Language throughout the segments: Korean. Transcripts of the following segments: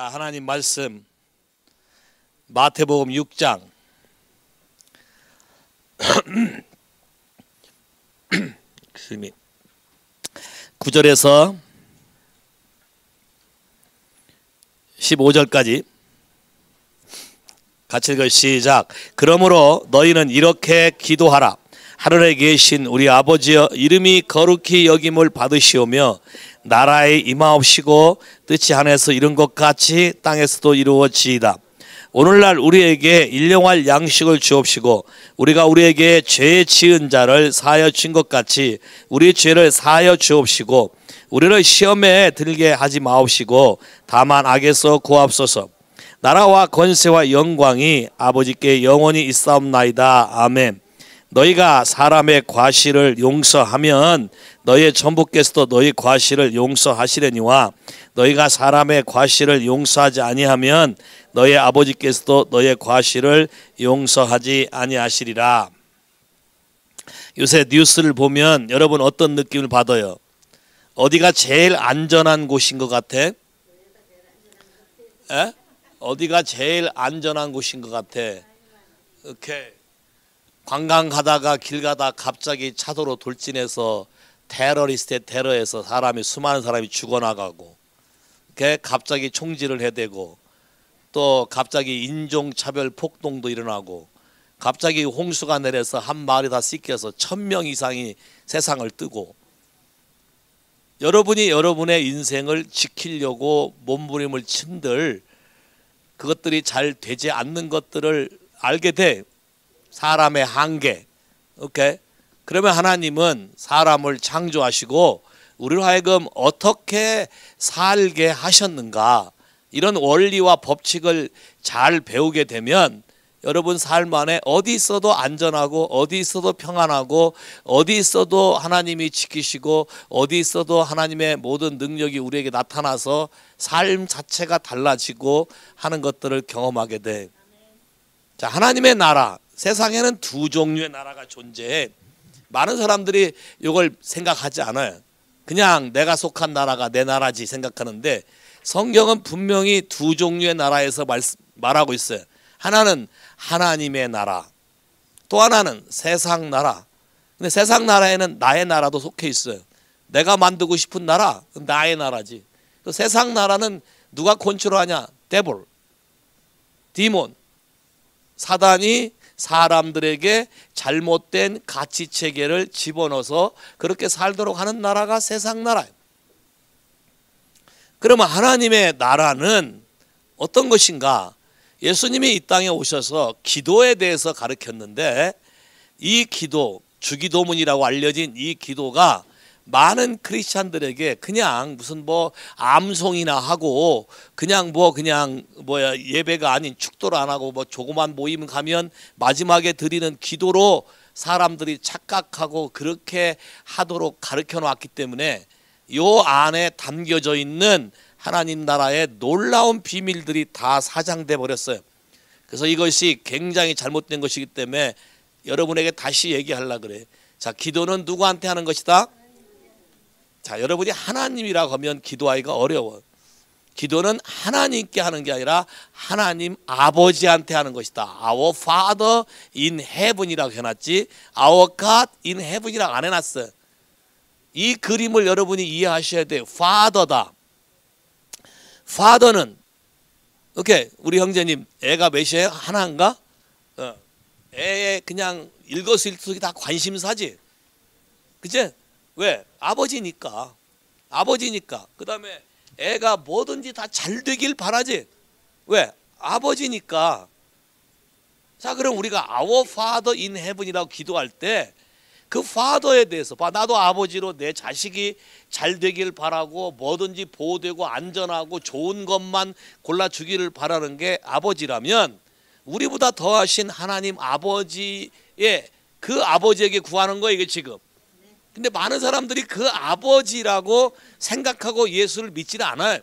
자, 하나님 말씀 마태복음 6장 9절에서 15절까지 같이 읽어 시작. 그러므로 너희는 이렇게 기도하라. 하늘에 계신 우리 아버지여, 이름이 거룩히 여김을 받으시오며 나라에 임하옵시고 뜻이 하늘에서 이룬 것 같이 땅에서도 이루어지이다. 오늘날 우리에게 일용할 양식을 주옵시고 우리가 우리에게 죄 지은 자를 사하여 준 것 같이 우리 죄를 사하여 주옵시고 우리를 시험에 들게 하지 마옵시고 다만 악에서 구하옵소서. 나라와 권세와 영광이 아버지께 영원히 있사옵나이다. 아멘. 너희가 사람의 과실을 용서하면 너희의 전부께서도 너희 과실을 용서하시려니와 너희가 사람의 과실을 용서하지 아니하면 너희 아버지께서도 너희의 과실을 용서하지 아니하시리라. 요새 뉴스를 보면 여러분 어떤 느낌을 받아요? 어디가 제일 안전한 곳인 것 같아? 에? 어디가 제일 안전한 곳인 것 같아? 오케이. 관광 가다가 길 가다 갑자기 차도로 돌진해서 테러리스트의 테러에서 수많은 사람이 죽어나가고, 갑자기 총질을 해대고, 또 갑자기 인종차별 폭동도 일어나고, 갑자기 홍수가 내려서 한 마을이 다 씻겨서 1000명 이상이 세상을 뜨고, 여러분이 여러분의 인생을 지키려고 몸부림을 친들 그것들이 잘 되지 않는 것들을 알게 돼. 사람의 한계. 오케이? 그러면 하나님은 사람을 창조하시고 우리로 하여금 어떻게 살게 하셨는가, 이런 원리와 법칙을 잘 배우게 되면 여러분 삶 안에 어디 있어도 안전하고 어디 있어도 평안하고 어디 있어도 하나님이 지키시고 어디 있어도 하나님의 모든 능력이 우리에게 나타나서 삶 자체가 달라지고 하는 것들을 경험하게 돼. 자, 하나님의 나라, 세상에는 두 종류의 나라가 존재해. 많은 사람들이 이걸 생각하지 않아요. 그냥 내가 속한 나라가 내 나라지 생각하는데 성경은 분명히 두 종류의 나라에서 말하고 있어요. 하나는 하나님의 나라, 또 하나는 세상 나라. 근데 세상 나라에는 나의 나라도 속해 있어요. 내가 만들고 싶은 나라, 나의 나라지. 세상 나라는 누가 컨트롤하냐? 데볼, 디몬, 사단이 사람들에게 잘못된 가치 체계를 집어넣어서 그렇게 살도록 하는 나라가 세상 나라예요. 그러면 하나님의 나라는 어떤 것인가? 예수님이 이 땅에 오셔서 기도에 대해서 가르쳤는데, 이 기도, 주기도문이라고 알려진 이 기도가 많은 크리스찬들에게 그냥 무슨 암송이나 하고 그냥 예배가 아닌 축도를 안 하고 조그만 모임 가면 마지막에 드리는 기도로 사람들이 착각하고 그렇게 하도록 가르쳐 놨기 때문에 요 안에 담겨져 있는 하나님 나라의 놀라운 비밀들이 다 사장돼 버렸어요. 그래서 이것이 굉장히 잘못된 것이기 때문에 여러분에게 다시 얘기하려고 그래. 자, 기도는 누구한테 하는 것이다? 자, 여러분이 하나님이라고 하면 기도하기가 어려워. 기도는 하나님께 하는 게 아니라 하나님 아버지한테 하는 것이다. Our Father in Heaven이라고 해놨지 Our God in Heaven이라고 안 해놨어요. 이 그림을 여러분이 이해하셔야 돼요. Father다. Father는 오케이, 우리 형제님 애가 몇이에요? 하나인가? 애에 그냥 일거수일투족이 다 관심사지. 그치? 왜? 아버지니까. 그 다음에 애가 뭐든지 다 잘 되길 바라지. 왜? 아버지니까. 자, 그럼 우리가 Our Father in Heaven이라고 기도할 때 그 파더에 대해서 나도 아버지로 내 자식이 잘 되길 바라고 뭐든지 보호되고 안전하고 좋은 것만 골라주기를 바라는 게 아버지라면, 우리보다 더하신 하나님 아버지의 그 아버지에게 구하는 거예요, 이게 지금. 근데 많은 사람들이 그 아버지라고 생각하고 예수를 믿지는 않아요.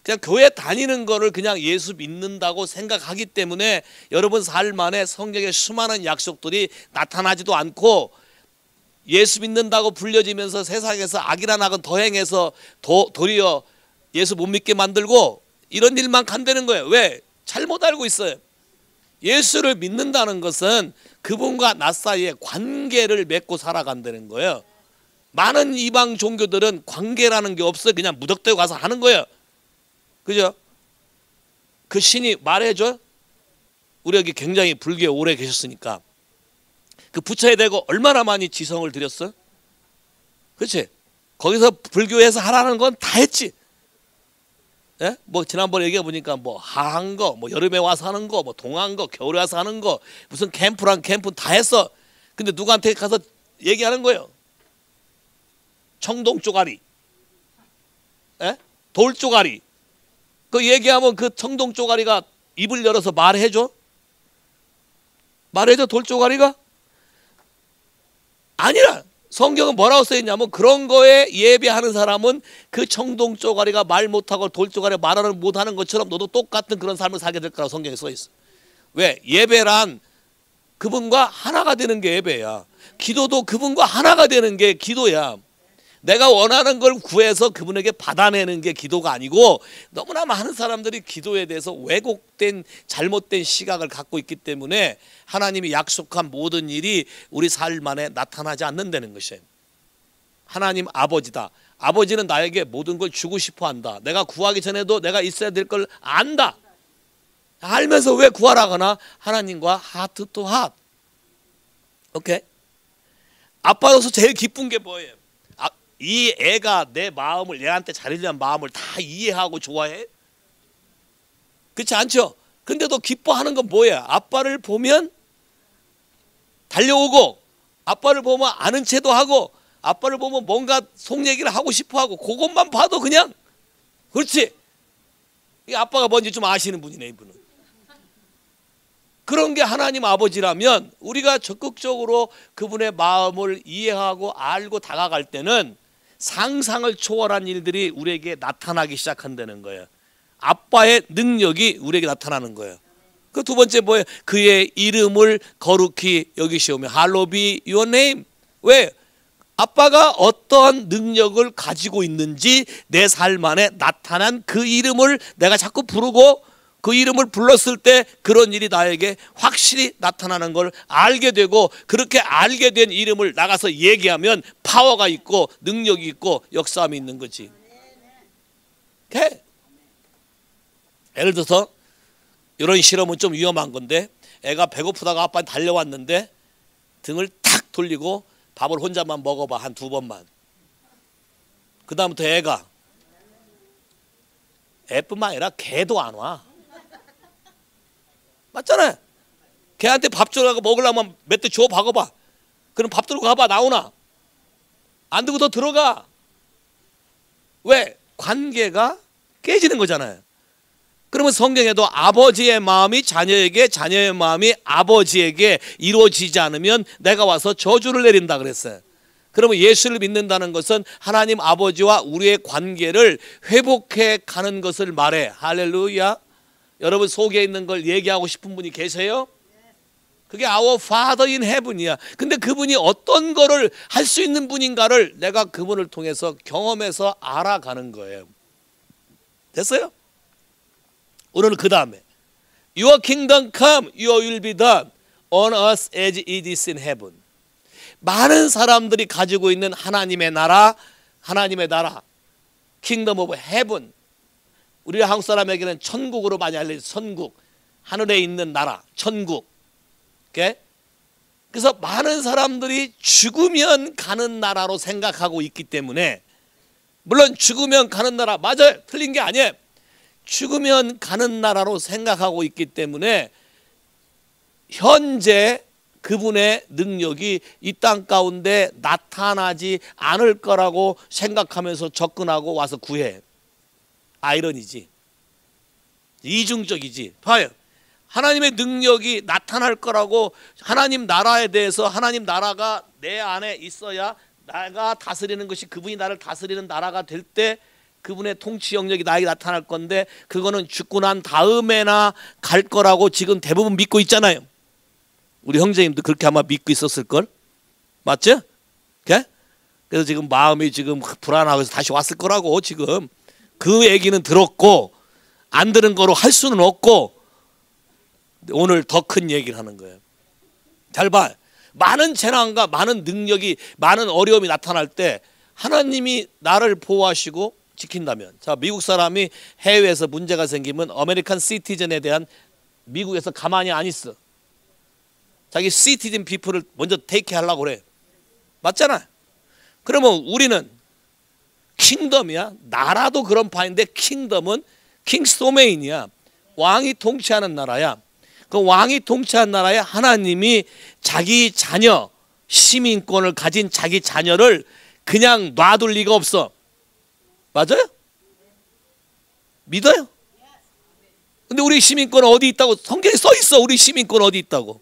그냥 교회 다니는 거를 그냥 예수 믿는다고 생각하기 때문에 여러분 삶 안에 성경의 수많은 약속들이 나타나지도 않고, 예수 믿는다고 불려지면서 세상에서 악이란 악은 더 행해서 도리어 예수 못 믿게 만들고 이런 일만 간다는 거예요. 왜? 잘못 알고 있어요. 예수를 믿는다는 것은 그분과 나 사이에 관계를 맺고 살아간다는 거예요. 많은 이방 종교들은 관계라는 게 없어요. 그냥 무턱대고 가서 하는 거예요. 그죠? 그 신이 말해줘. 우리 여기 굉장히 불교에 오래 계셨으니까 그 부처에 대고 얼마나 많이 지성을 드렸어? 그렇지? 거기서 불교에서 하라는 건 다 했지. 예? 뭐 지난번에 얘기해 보니까 뭐 하한 거, 뭐 여름에 와서 하는 거, 뭐 동한 거, 겨울에 와서 하는 거, 무슨 캠프랑 캠프 다 했어. 근데 누구한테 가서 얘기하는 거예요? 청동 쪼가리, 예? 돌 쪼가리. 그 얘기하면 그 청동 쪼가리가 입을 열어서 말해줘? 말해줘 돌 쪼가리가? 아니라 성경은 뭐라고 써있냐면 그런 거에 예배하는 사람은 그 청동 쪼가리가 말 못하고 돌 쪼가리가 말하는 못하는 것처럼 너도 똑같은 그런 삶을 살게 될 거라고 성경에 써있어. 왜? 예배란 그분과 하나가 되는 게 예배야. 기도도 그분과 하나가 되는 게 기도야. 내가 원하는 걸 구해서 그분에게 받아내는 게 기도가 아니고 너무나 많은 사람들이 기도에 대해서 왜곡된 잘못된 시각을 갖고 있기 때문에 하나님이 약속한 모든 일이 우리 삶 안에 나타나지 않는다는 것이에요. 하나님 아버지다. 아버지는 나에게 모든 걸 주고 싶어 한다. 내가 구하기 전에도 내가 있어야 될 걸 안다. 알면서 왜 구하라거나 하나님과 하트 투 하트. 오케이? 아빠로서 제일 기쁜 게 뭐예요? 이 애가 내 마음을 얘한테 잘해주는 마음을 다 이해하고 좋아해? 그렇지 않죠? 근데도 기뻐하는 건 뭐야? 아빠를 보면 달려오고 아빠를 보면 아는 체도 하고 아빠를 보면 뭔가 속 얘기를 하고 싶어 하고 그것만 봐도 그냥 그렇지? 이 아빠가 뭔지 좀 아시는 분이네 이분은. 그런 게 하나님 아버지라면 우리가 적극적으로 그분의 마음을 이해하고 알고 다가갈 때는 상상을 초월한 일들이 우리에게 나타나기 시작한다는 거예요. 아빠의 능력이 우리에게 나타나는 거예요. 그 두 번째 뭐예요? 그의 이름을 거룩히 여기시오며 Hallowed be your name. 왜? 아빠가 어떠한 능력을 가지고 있는지 내 삶 안에 나타난 그 이름을 내가 자꾸 부르고 그 이름을 불렀을 때 그런 일이 나에게 확실히 나타나는 걸 알게 되고 그렇게 알게 된 이름을 나가서 얘기하면 파워가 있고 능력이 있고 역사함이 있는 거지. 오케이? 예를 들어서 이런 실험은 좀 위험한 건데 애가 배고프다가 아빠한테 달려왔는데 등을 탁 돌리고 밥을 혼자만 먹어봐 한 2번만. 그 다음부터 애가 애뿐만 아니라 개도 안 와. 맞잖아요. 걔한테 밥 주라고 먹으려면 몇 대 줘 박아봐. 그럼 밥 들고 가봐. 나오나? 안 들고 더 들어가. 왜? 관계가 깨지는 거잖아요. 그러면 성경에도 아버지의 마음이 자녀에게 자녀의 마음이 아버지에게 이루어지지 않으면 내가 와서 저주를 내린다 그랬어요. 그러면 예수를 믿는다는 것은 하나님 아버지와 우리의 관계를 회복해 가는 것을 말해. 할렐루야. 여러분 속에 있는 걸 얘기하고 싶은 분이 계세요? 그게 Our Father in Heaven이야. 근데 그분이 어떤 거를 할 수 있는 분인가를 내가 그분을 통해서 경험해서 알아가는 거예요. 됐어요? 오늘은 그 다음에 Your kingdom come, your will be done on us as it is in heaven. 많은 사람들이 가지고 있는 하나님의 나라 Kingdom of Heaven. 우리 한국 사람에게는 천국으로 많이 알려진 천국, 하늘에 있는 나라, 천국. 오케이? 그래서 많은 사람들이 죽으면 가는 나라로 생각하고 있기 때문에 물론 죽으면 가는 나라 맞아요. 틀린 게 아니에요. 죽으면 가는 나라로 생각하고 있기 때문에 현재 그분의 능력이 이 땅 가운데 나타나지 않을 거라고 생각하면서 접근하고 와서 구해. 아이러니지. 이중적이지. 봐요. 하나님의 능력이 나타날 거라고 하나님 나라에 대해서 하나님 나라가 내 안에 있어야 내가 다스리는 것이 그분이 나를 다스리는 나라가 될 때 그분의 통치 영역이 나에게 나타날 건데 그거는 죽고 난 다음에나 갈 거라고 지금 대부분 믿고 있잖아요. 우리 형제님도 그렇게 아마 믿고 있었을걸? 맞죠? 오케이? 그래서 지금 마음이 지금 불안하고 해서 다시 왔을 거라고 지금 그 얘기는 들었고 안 되는 거로 할 수는 없고, 오늘 더 큰 얘기를 하는 거예요. 잘 봐. 많은 재난과 많은 능력이, 많은 어려움이 나타날 때 하나님이 나를 보호하시고 지킨다면, 자, 미국 사람이 해외에서 문제가 생기면 아메리칸 시티즌에 대한, 미국에서 가만히 안 있어. 자기 시티즌 피플을 먼저 테이크 하려고 그래. 맞잖아. 그러면 우리는 킹덤이야. 나라도 그런 파인데 킹덤은 킹스 도메인이야. 왕이 통치하는 나라야. 그 왕이 통치하는 나라에 하나님이 자기 자녀, 시민권을 가진 자기 자녀를 그냥 놔둘 리가 없어. 맞아요? 믿어요? 근데 우리 시민권 어디 있다고 성경에 써 있어. 우리 시민권 어디 있다고.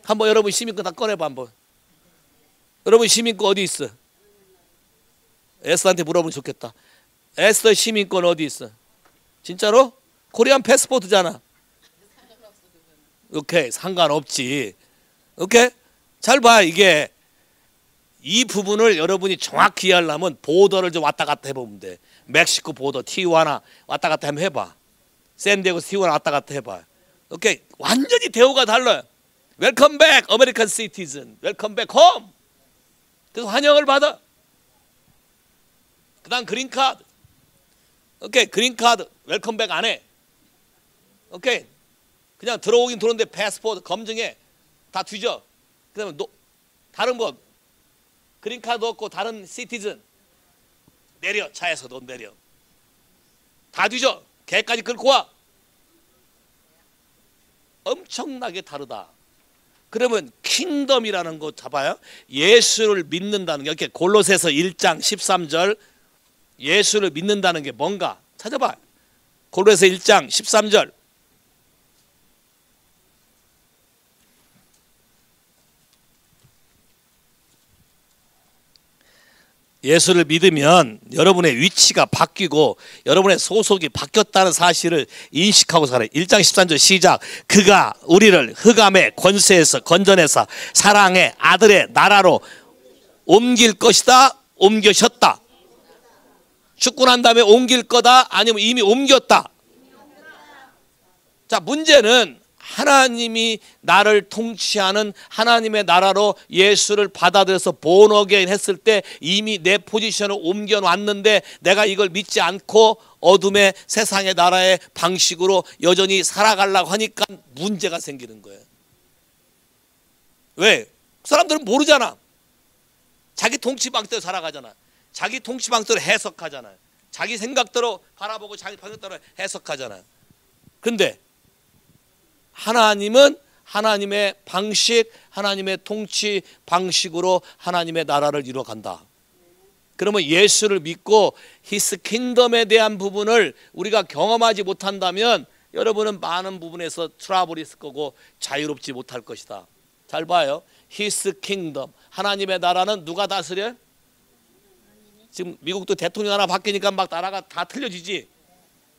한번 여러분 시민권 다 꺼내봐 한번. 여러분 시민권 어디 있어? 에스더한테 물어보면 좋겠다. 에스더 시민권 어디 있어? 진짜로? 코리안 패스포트잖아. 오케이, 상관없지. 오케이? 잘 봐. 이게 이 부분을 여러분이 정확히 이해하려면 보더를 좀 왔다 갔다 해보면 돼. 멕시코 보더 티juana 왔다 갔다 한번 해봐. 샌디에고 티juana 왔다 갔다 해봐. 오케이, 완전히 대우가 달라요. 웰컴 백 아메리칸 시티즌, 웰컴 백 홈. 그래서 환영을 받아. 그 다음 그린카드. 오케이, 그린카드 웰컴 백 안 해. 오케이, 그냥 들어오긴 들어오는데 패스포트 검증해. 다 뒤져. 그 다음에 다른 거 그린카드 없고 다른 시티즌 내려. 차에서 너 내려. 다 뒤져. 걔까지 끌고 와. 엄청나게 다르다. 그러면 킹덤이라는 거 잡아요. 예수를 믿는다는 게, 이렇게 골로새서 1장 13절 예수를 믿는다는 게 뭔가 찾아봐. 골로새서 1장 13절. 예수를 믿으면 여러분의 위치가 바뀌고 여러분의 소속이 바뀌었다는 사실을 인식하고 살아요. 1장 13절 시작. 그가 우리를 흑암의 권세에서 건져내사 사랑의 아들의 나라로 옮길 것이다. 옮겨셨다. 죽고 난 다음에 옮길 거다. 아니면 이미 옮겼다. 자, 문제는 하나님이 나를 통치하는 하나님의 나라로 예수를 받아들여서 born again 했을 때 이미 내 포지션을 옮겨놨는데 내가 이걸 믿지 않고 어둠의 세상의 나라의 방식으로 여전히 살아가려고 하니까 문제가 생기는 거예요. 왜? 사람들은 모르잖아. 자기 통치 방식대로 살아가잖아. 자기 통치 방식대로 해석하잖아요. 자기 생각대로 바라보고 자기 방식대로 해석하잖아요. 그런데 하나님은 하나님의 방식, 하나님의 통치 방식으로 하나님의 나라를 이루어간다. 그러면 예수를 믿고 His Kingdom에 대한 부분을 우리가 경험하지 못한다면 여러분은 많은 부분에서 트러블이 있을 거고 자유롭지 못할 것이다. 잘 봐요. His Kingdom, 하나님의 나라는 누가 다스려요? 지금 미국도 대통령 하나 바뀌니까 막 나라가 다 틀려지지.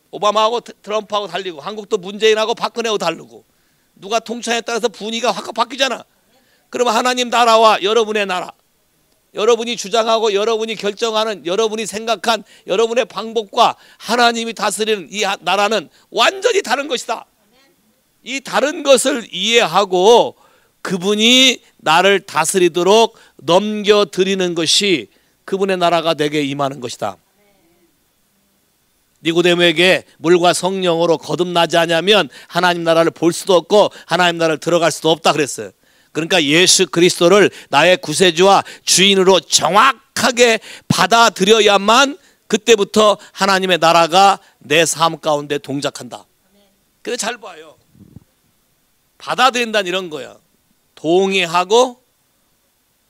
오바마하고 트럼프하고 달리고, 한국도 문재인하고 박근혜하고 다르고, 누가 통치에 따라서 분위기가 확 바뀌잖아. 그러면 하나님 나라와 여러분의 나라, 여러분이 주장하고 여러분이 결정하는, 여러분이 생각한 여러분의 방법과 하나님이 다스리는 이 나라는 완전히 다른 것이다. 이 다른 것을 이해하고 그분이 나를 다스리도록 넘겨드리는 것이 그분의 나라가 내게 임하는 것이다. 니고데모에게 물과 성령으로 거듭나지 않으면 하나님 나라를 볼 수도 없고 하나님 나라를 들어갈 수도 없다 그랬어요. 그러니까 예수 그리스도를 나의 구세주와 주인으로 정확하게 받아들여야만 그때부터 하나님의 나라가 내 삶 가운데 동작한다. 그래서 잘 봐요. 받아들인다는 이런 거야. 동의하고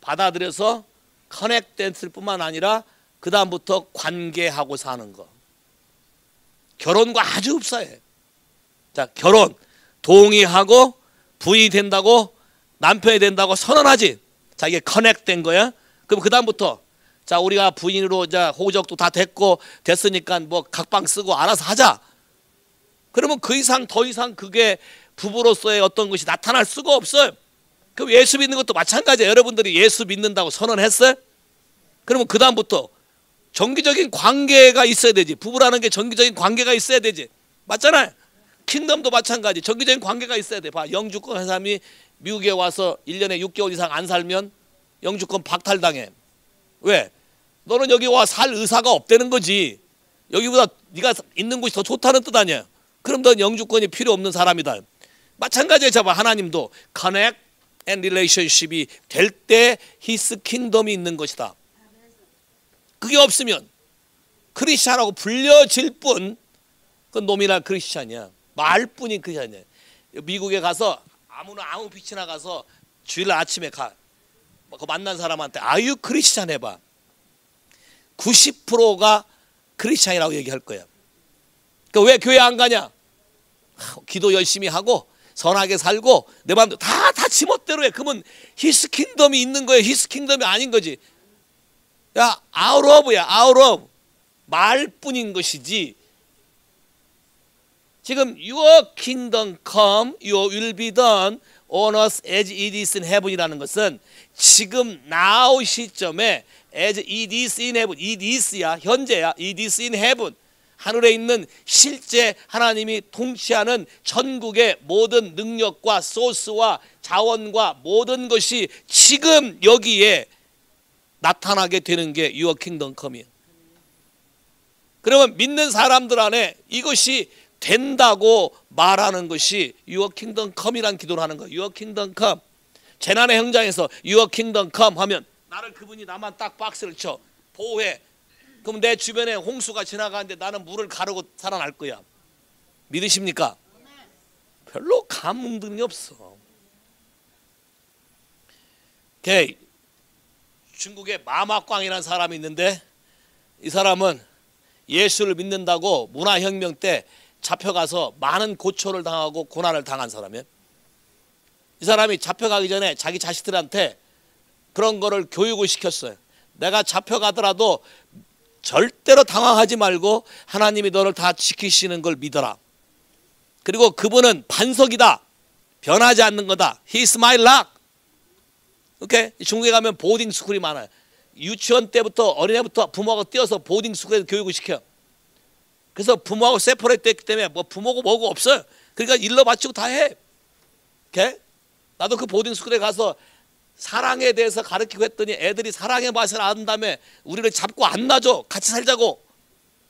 받아들여서 커넥됐을 뿐만 아니라 그 다음부터 관계하고 사는 거. 결혼과 아주 흡사해. 자, 결혼 동의하고 부인이 된다고, 남편이 된다고 선언하지. 자, 이게 커넥된 거야. 그럼 그 다음부터 자, 우리가 부인으로 자 호적도 다 됐으니까 뭐 각방 쓰고 알아서 하자. 그러면 그 이상 더 이상 그게 부부로서의 어떤 것이 나타날 수가 없어요. 그럼 예수 믿는 것도 마찬가지예요. 여러분들이 예수 믿는다고 선언했어요? 그러면 그 다음부터 정기적인 관계가 있어야 되지. 부부라는 게 정기적인 관계가 있어야 되지. 맞잖아요. 킹덤도 마찬가지. 정기적인 관계가 있어야 돼. 봐, 영주권 한 사람이 미국에 와서 1년에 6개월 이상 안 살면 영주권 박탈당해. 왜? 너는 여기 와 살 의사가 없다는 거지. 여기보다 네가 있는 곳이 더 좋다는 뜻 아니야. 그럼 넌 영주권이 필요 없는 사람이다. 마찬가지에 잡아. 하나님도 connect and relationship이 될 때 His kingdom이 있는 것이다. 그게 없으면 크리스찬하고 불려질 뿐 그건 노미널 크리스찬이야. 말뿐인 크리스찬이야. 미국에 가서 아무나 아무 빛이나 가서 주일 아침에 가. 그 만난 사람한테 아유 크리스찬 해봐. 90%가 크리스찬이라고 얘기할 거야. 그러니까 왜 교회 안 가냐? 기도 열심히 하고 선하게 살고 내 마음대로 다 지멋대로 해. 그러면 히스 킹덤이 있는 거야. 히스 킹덤이 아닌 거지. 야, out of야, out of. 말뿐인 것이지. 지금 your kingdom come, your will be done on us as it is in heaven이라는 것은 지금 now 시점에 as it is in heaven, it is야, 현재야, it is in heaven. 하늘에 있는 실제 하나님이 통치하는 전국의 모든 능력과 소스와 자원과 모든 것이 지금 여기에 나타나게 되는 게 your kingdom come이에요. 그러면 믿는 사람들 안에 이것이 된다고 말하는 것이 your kingdom come이란 기도를 하는 거예요. your kingdom come. 재난의 현장에서 your kingdom come 하면 나를 그분이 나만 딱 박스를 쳐 보호해. 그럼 내 주변에 홍수가 지나가는데 나는 물을 가르고 살아날 거야. 믿으십니까? 별로 감흥등이 없어. 중국에 마마광이라는 사람이 있는데 이 사람은 예수를 믿는다고 문화혁명 때 잡혀가서 많은 고초를 당하고 고난을 당한 사람이에요. 이 사람이 잡혀가기 전에 자기 자식들한테 그런 거를 교육을 시켰어요. 내가 잡혀가더라도 절대로 당황하지 말고 하나님이 너를 다 지키시는 걸 믿어라. 그리고 그분은 반석이다. 변하지 않는 거다. He is my rock. 오케이? 중국에 가면 보딩 스쿨이 많아요. 유치원 때부터 어린애부터 부모하고 뛰어서 보딩 스쿨에서 교육을 시켜. 그래서 부모하고 세퍼레이트 됐기 때문에 뭐 부모고 뭐고 없어요. 그러니까 일러 바치고 다 해. 오케이? 나도 그 보딩 스쿨에 가서 사랑에 대해서 가르치고 했더니 애들이 사랑의 맛을 안 다음에 우리를 잡고 안 놔줘. 같이 살자고.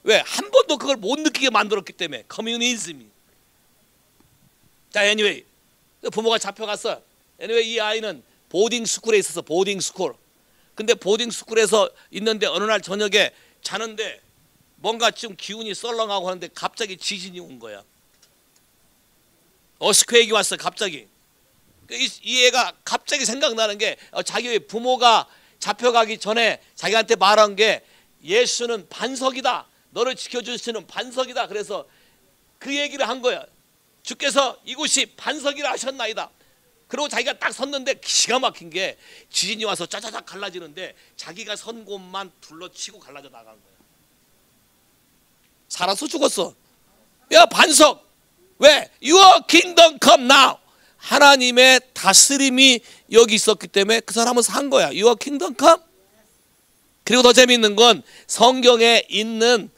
왜? 한 번도 그걸 못 느끼게 만들었기 때문에. 커뮤니즘이. 자, anyway. 부모가 잡혀갔어. anyway, 이 아이는 보딩 스쿨에 있었어. 보딩 스쿨. 근데 보딩 스쿨에서 있는데 어느 날 저녁에 자는데 뭔가 좀 기운이 썰렁하고 하는데 갑자기 지진이 온 거야. 어스퀘이크가 왔어. 갑자기. 이 애가 갑자기 생각나는 게 자기 부모가 잡혀가기 전에 자기한테 말한 게 예수는 반석이다. 너를 지켜주시는 반석이다. 그래서 그 얘기를 한 거야. 주께서 이곳이 반석이라 하셨나이다. 그리고 자기가 딱 섰는데 기가 막힌 게 지진이 와서 짜자작 갈라지는데 자기가 선 곳만 둘러치고 갈라져 나간 거야. 살아서 죽었어. 야, 반석. 왜? Your kingdom come now. 하나님의 다스림이 여기 있었기 때문에 그 사람은 산 거야. Your kingdom come. 그리고 더 재미있는 건 성경에 있는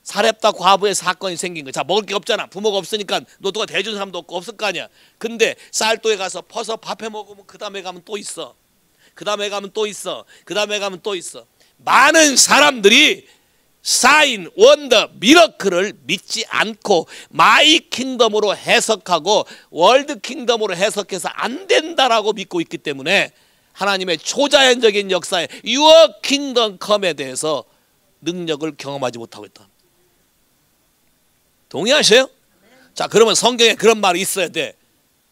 사렙다 과부의 사건이 생긴 거야. 자, 먹을 게 없잖아. 부모가 없으니까 노도가 대준 사람도 없고 없을 거 아니야. 근데 쌀도에 가서 퍼서 밥해 먹으면 그 다음에 가면 또 있어. 그 다음에 가면 또 있어. 그 다음에 가면 또 있어. 많은 사람들이 사인, 원더, 미러클을 믿지 않고 마이 킹덤으로 해석하고 월드 킹덤으로 해석해서 안 된다라고 믿고 있기 때문에 하나님의 초자연적인 역사에 Your kingdom come에 대해서 능력을 경험하지 못하고 있다. 동의하세요? 자, 그러면 성경에 그런 말이 있어야 돼.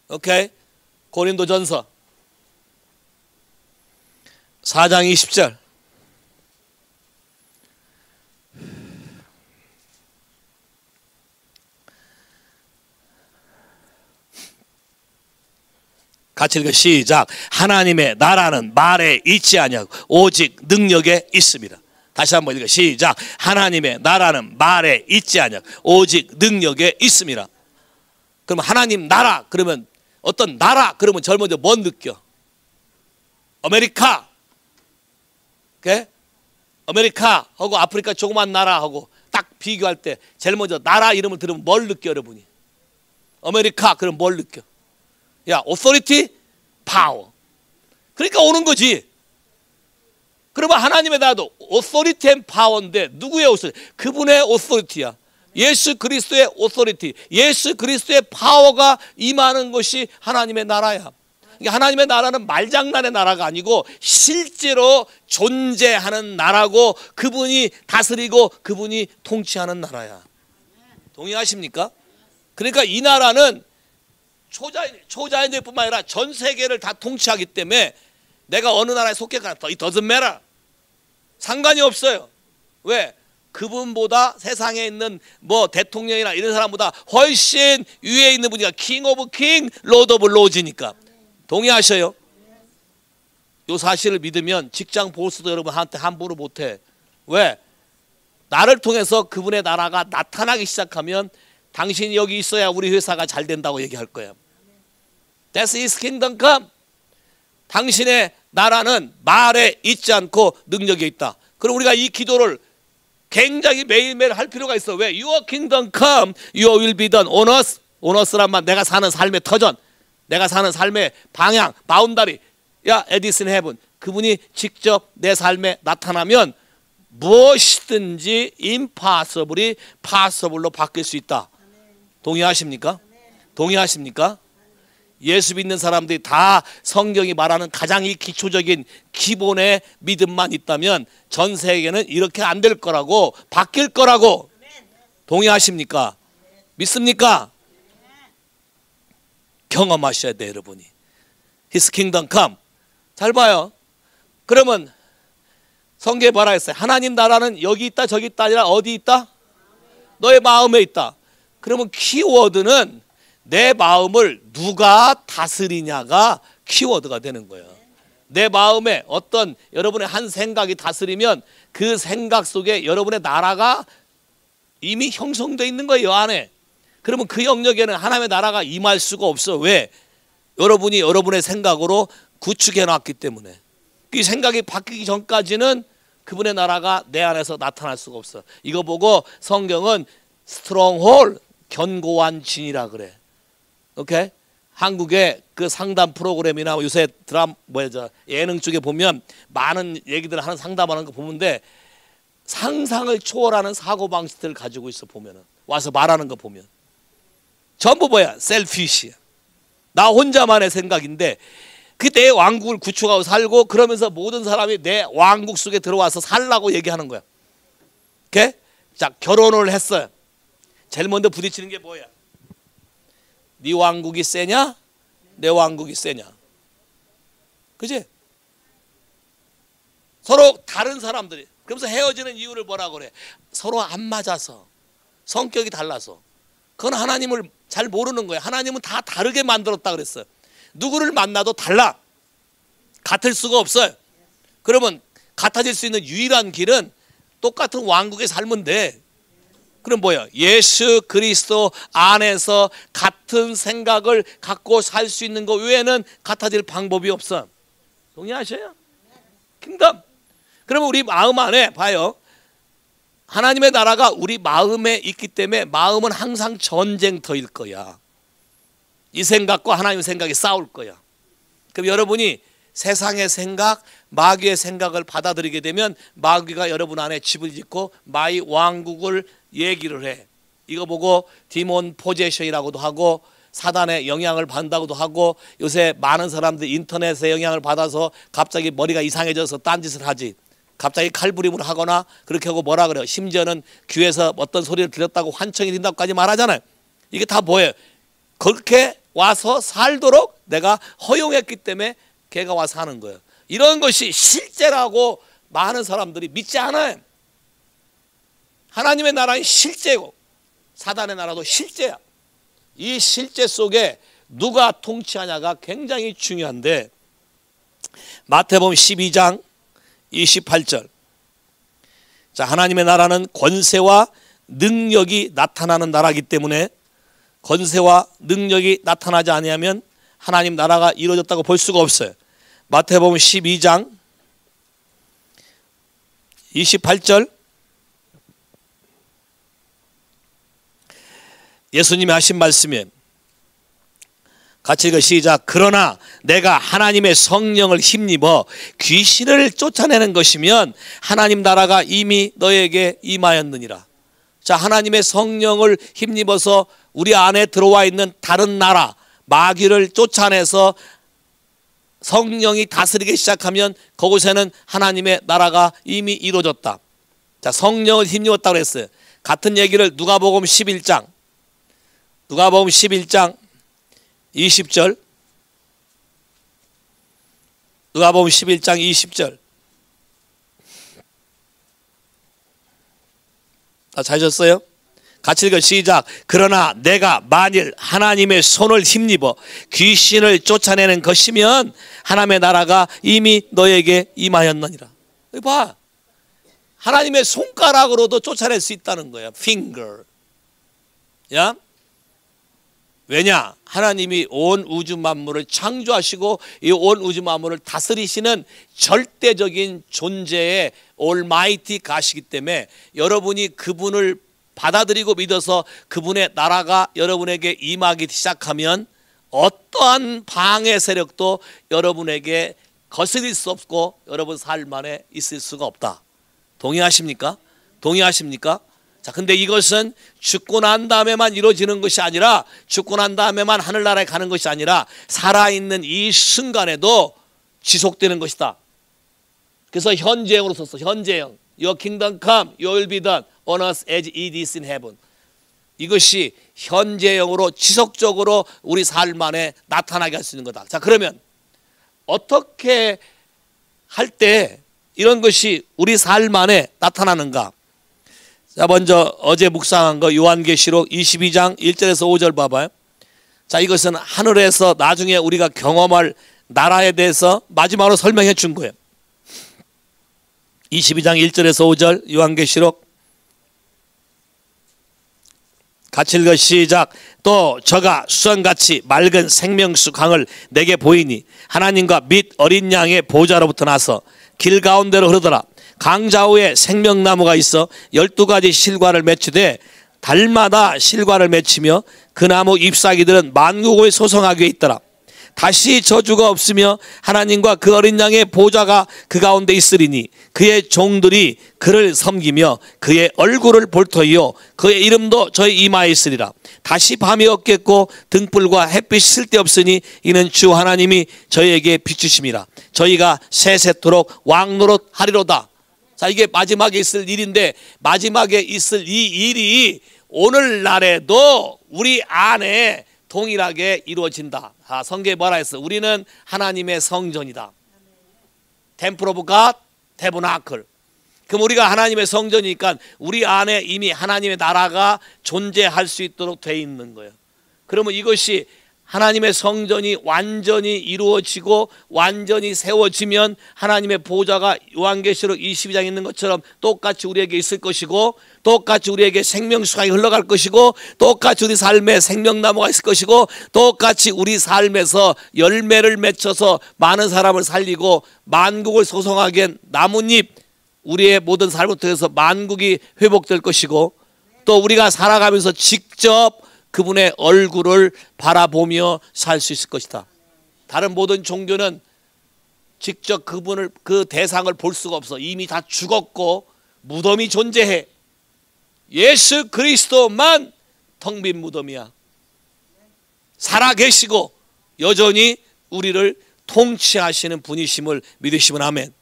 오케이? 고린도전서 4장 20절. 같이 읽어. 시작. 하나님의 나라는 말에 있지 아니하고 오직 능력에 있습니다. 다시 한번 읽어. 시작. 하나님의 나라는 말에 있지 아니하고 오직 능력에 있습니다. 그러면 하나님 나라 그러면 어떤 나라 그러면 제일 먼저 뭔 느껴? 아메리카. 오케이? 아메리카 하고 아프리카 조그만 나라 하고 딱 비교할 때 제일 먼저 나라 이름을 들으면 뭘 느껴 여러분이? 아메리카 그럼 뭘 느껴? 야, authority, power. 그러니까 오는 거지. 그러면 하나님의 나라도 authority and power인데 누구의 authority? 그분의 authority야. 예수 그리스도의 authority, 예수 그리스도의 파워가 임하는 것이 하나님의 나라야. 그러니까 하나님의 나라는 말장난의 나라가 아니고 실제로 존재하는 나라고, 그분이 다스리고 그분이 통치하는 나라야. 동의하십니까? 그러니까 이 나라는 초자연들뿐만 아니라 전 세계를 다 통치하기 때문에 내가 어느 나라에 속했거나 it doesn't matter. 상관이 없어요. 왜? 그분보다 세상에 있는 뭐 대통령이나 이런 사람보다 훨씬 위에 있는 분이가 king of king, lord of lords니까. 동의하셔요? 이 사실을 믿으면 직장 보스도 여러분한테 함부로 못해. 왜? 나를 통해서 그분의 나라가 나타나기 시작하면 당신이 여기 있어야 우리 회사가 잘 된다고 얘기할 거야. That's his kingdom come. 당신의 나라는 말에 있지 않고 능력에 있다. 그럼 우리가 이 기도를 굉장히 매일매일 할 필요가 있어. 왜? Your kingdom come, your will be done on us. on us란 말, 내가 사는 삶의 터전, 내가 사는 삶의 방향, 바운다리. 야, 에디슨 헤븐. 그분이 직접 내 삶에 나타나면 무엇이든지 impossible이 possible로 바뀔 수 있다. 동의하십니까? 동의하십니까? 예수 믿는 사람들이 다 성경이 말하는 가장 이 기초적인 기본의 믿음만 있다면 전 세계는 이렇게 안 될 거라고, 바뀔 거라고. 동의하십니까? 믿습니까? 경험하셔야 돼 여러분이. His kingdom come. 잘 봐요. 그러면 성경에 뭐라 했어요? 하나님 나라는 여기 있다 저기 있다 아니라 어디 있다? 너의 마음에 있다. 그러면 키워드는 내 마음을 누가 다스리냐가 키워드가 되는 거예요. 내 마음에 어떤 여러분의 한 생각이 다스리면 그 생각 속에 여러분의 나라가 이미 형성되어 있는 거예요, 안에. 그러면 그 영역에는 하나님의 나라가 임할 수가 없어. 왜? 여러분이 여러분의 생각으로 구축해 놨기 때문에. 이 생각이 바뀌기 전까지는 그분의 나라가 내 안에서 나타날 수가 없어. 이거 보고 성경은 스트롱홀, 견고한 진이라 그래. 오케이? 한국의 그 상담 프로그램이나 요새 예능 쪽에 보면 많은 얘기들 하는 상담하는 거 보는데 상상을 초월하는 사고방식들을 가지고 있어. 보면은 와서 말하는 거 보면 전부 뭐야? 셀피시야. 나 혼자만의 생각인데 그 내 왕국을 구축하고 살고, 그러면서 모든 사람이 내 왕국 속에 들어와서 살라고 얘기하는 거야. 오케이? 자, 결혼을 했어요. 제일 먼저 부딪히는 게 뭐야? 네 왕국이 세냐? 내 왕국이 세냐? 그지? 서로 다른 사람들이. 그러면서 헤어지는 이유를 뭐라고 그래? 서로 안 맞아서, 성격이 달라서. 그건 하나님을 잘 모르는 거예요. 하나님은 다 다르게 만들었다 그랬어요. 누구를 만나도 달라. 같을 수가 없어요. 그러면 같아질 수 있는 유일한 길은 똑같은 왕국에 살면 돼. 그럼 뭐야? 예수 그리스도 안에서 같은 생각을 갖고 살 수 있는 것 외에는 같아질 방법이 없어. 동의하셔요? 킹덤. 그러면 우리 마음 안에 봐요. 하나님의 나라가 우리 마음에 있기 때문에 마음은 항상 전쟁터일 거야. 이 생각과 하나님의 생각이 싸울 거야. 그럼 여러분이 세상의 생각, 마귀의 생각을 받아들이게 되면 마귀가 여러분 안에 집을 짓고 마의 왕국을 얘기를 해. 이거 보고 디몬 포제션이라고도 하고 사단의 영향을 받는다고도 하고, 요새 많은 사람들이 인터넷의 영향을 받아서 갑자기 머리가 이상해져서 딴짓을 하지. 갑자기 칼부림을 하거나 그렇게 하고 뭐라 그래요? 심지어는 귀에서 어떤 소리를 들었다고 환청이 된다고까지 말하잖아요. 이게 다 뭐예요? 그렇게 와서 살도록 내가 허용했기 때문에 걔가 와서 하는 거예요. 이런 것이 실제라고 많은 사람들이 믿지 않아요. 하나님의 나라는 실제고 사단의 나라도 실제야. 이 실제 속에 누가 통치하냐가 굉장히 중요한데, 마태복음 12장 28절. 자, 하나님의 나라는 권세와 능력이 나타나는 나라이기 때문에 권세와 능력이 나타나지 아니하면 하나님 나라가 이루어졌다고 볼 수가 없어요. 마태복음 12장 28절. 예수님이 하신 말씀이에요. 같이 읽어 시작. 그러나 내가 하나님의 성령을 힘입어 귀신을 쫓아내는 것이면 하나님 나라가 이미 너에게 임하였느니라. 자, 하나님의 성령을 힘입어서 우리 안에 들어와 있는 다른 나라 마귀를 쫓아내서 성령이 다스리기 시작하면 그곳에는 하나님의 나라가 이미 이루어졌다. 자, 성령을 힘입었다고 그랬어요. 같은 얘기를 누가복음 11장 20절, 누가복음 11장 20절. 다 찾으셨어요? 같이 읽어 시작. 그러나 내가 만일 하나님의 손을 힘입어 귀신을 쫓아내는 것이면 하나님의 나라가 이미 너에게 임하였느니라. 봐, 하나님의 손가락으로도 쫓아낼 수 있다는 거야. finger. 야? 왜냐? 하나님이 온 우주 만물을 창조하시고 이 온 우주 만물을 다스리시는 절대적인 존재의 올마이티 가시기 때문에 여러분이 그분을 받아들이고 믿어서 그분의 나라가 여러분에게 임하기 시작하면 어떠한 방해 세력도 여러분에게 거스릴 수 없고 여러분 삶 안에 있을 수가 없다. 동의하십니까? 동의하십니까? 자, 근데 이것은 죽고 난 다음에만 이루어지는 것이 아니라, 죽고 난 다음에만 하늘나라에 가는 것이 아니라 살아있는 이 순간에도 지속되는 것이다. 그래서 현재형으로 썼어. 현재형. Your kingdom come, your will be done on earth as it is in heaven. 이것이 현재형으로 지속적으로 우리 삶 안에 나타나게 할 수 있는 거다. 자, 그러면 어떻게 할 때 이런 것이 우리 삶 안에 나타나는가? 자, 먼저 어제 묵상한 거 요한계시록 22장 1절에서 5절 봐봐요. 자, 이것은 하늘에서 나중에 우리가 경험할 나라에 대해서 마지막으로 설명해 준 거예요. 22장 1절에서 5절 요한계시록 같이 읽어 시작. 또 저가 수정같이 맑은 생명수 강을 내게 보이니 하나님과 및 어린 양의 보좌로부터 나서 길 가운데로 흐르더라. 강 좌우에 생명나무가 있어 12가지 실과를 맺히되 달마다 실과를 맺히며 그 나무 잎사귀들은 만국을 소성하게 있더라. 다시 저주가 없으며 하나님과 그 어린 양의 보좌가 그 가운데 있으리니 그의 종들이 그를 섬기며 그의 얼굴을 볼 터이요 그의 이름도 저의 이마에 있으리라. 다시 밤이 없겠고 등불과 햇빛이 쓸데없으니 이는 주 하나님이 저희에게 비추심이라. 저희가 세세토록 왕노릇 하리로다. 자, 이게 마지막에 있을 일인데 마지막에 있을 이 일이 오늘날에도 우리 안에 동일하게 이루어진다. 아, 성경에 뭐라 했어? 우리는 하나님의 성전이다. Temple of God, Tabernacle. 그럼 우리가 하나님의 성전이니까 우리 안에 이미 하나님의 나라가 존재할 수 있도록 돼 있는 거예요. 그러면 이것이 하나님의 성전이 완전히 이루어지고 완전히 세워지면 하나님의 보좌가 요한계시록 22장에 있는 것처럼 똑같이 우리에게 있을 것이고 똑같이 우리에게 생명수가 흘러갈 것이고 똑같이 우리 삶에 생명나무가 있을 것이고 똑같이 우리 삶에서 열매를 맺혀서 많은 사람을 살리고 만국을 소성하게 한 나뭇잎, 우리의 모든 삶을 통해서 만국이 회복될 것이고 또 우리가 살아가면서 직접 그분의 얼굴을 바라보며 살 수 있을 것이다. 다른 모든 종교는 직접 그분을, 그 대상을 볼 수가 없어. 이미 다 죽었고 무덤이 존재해. 예수 그리스도만 텅 빈 무덤이야. 살아계시고 여전히 우리를 통치하시는 분이심을 믿으시면 아멘.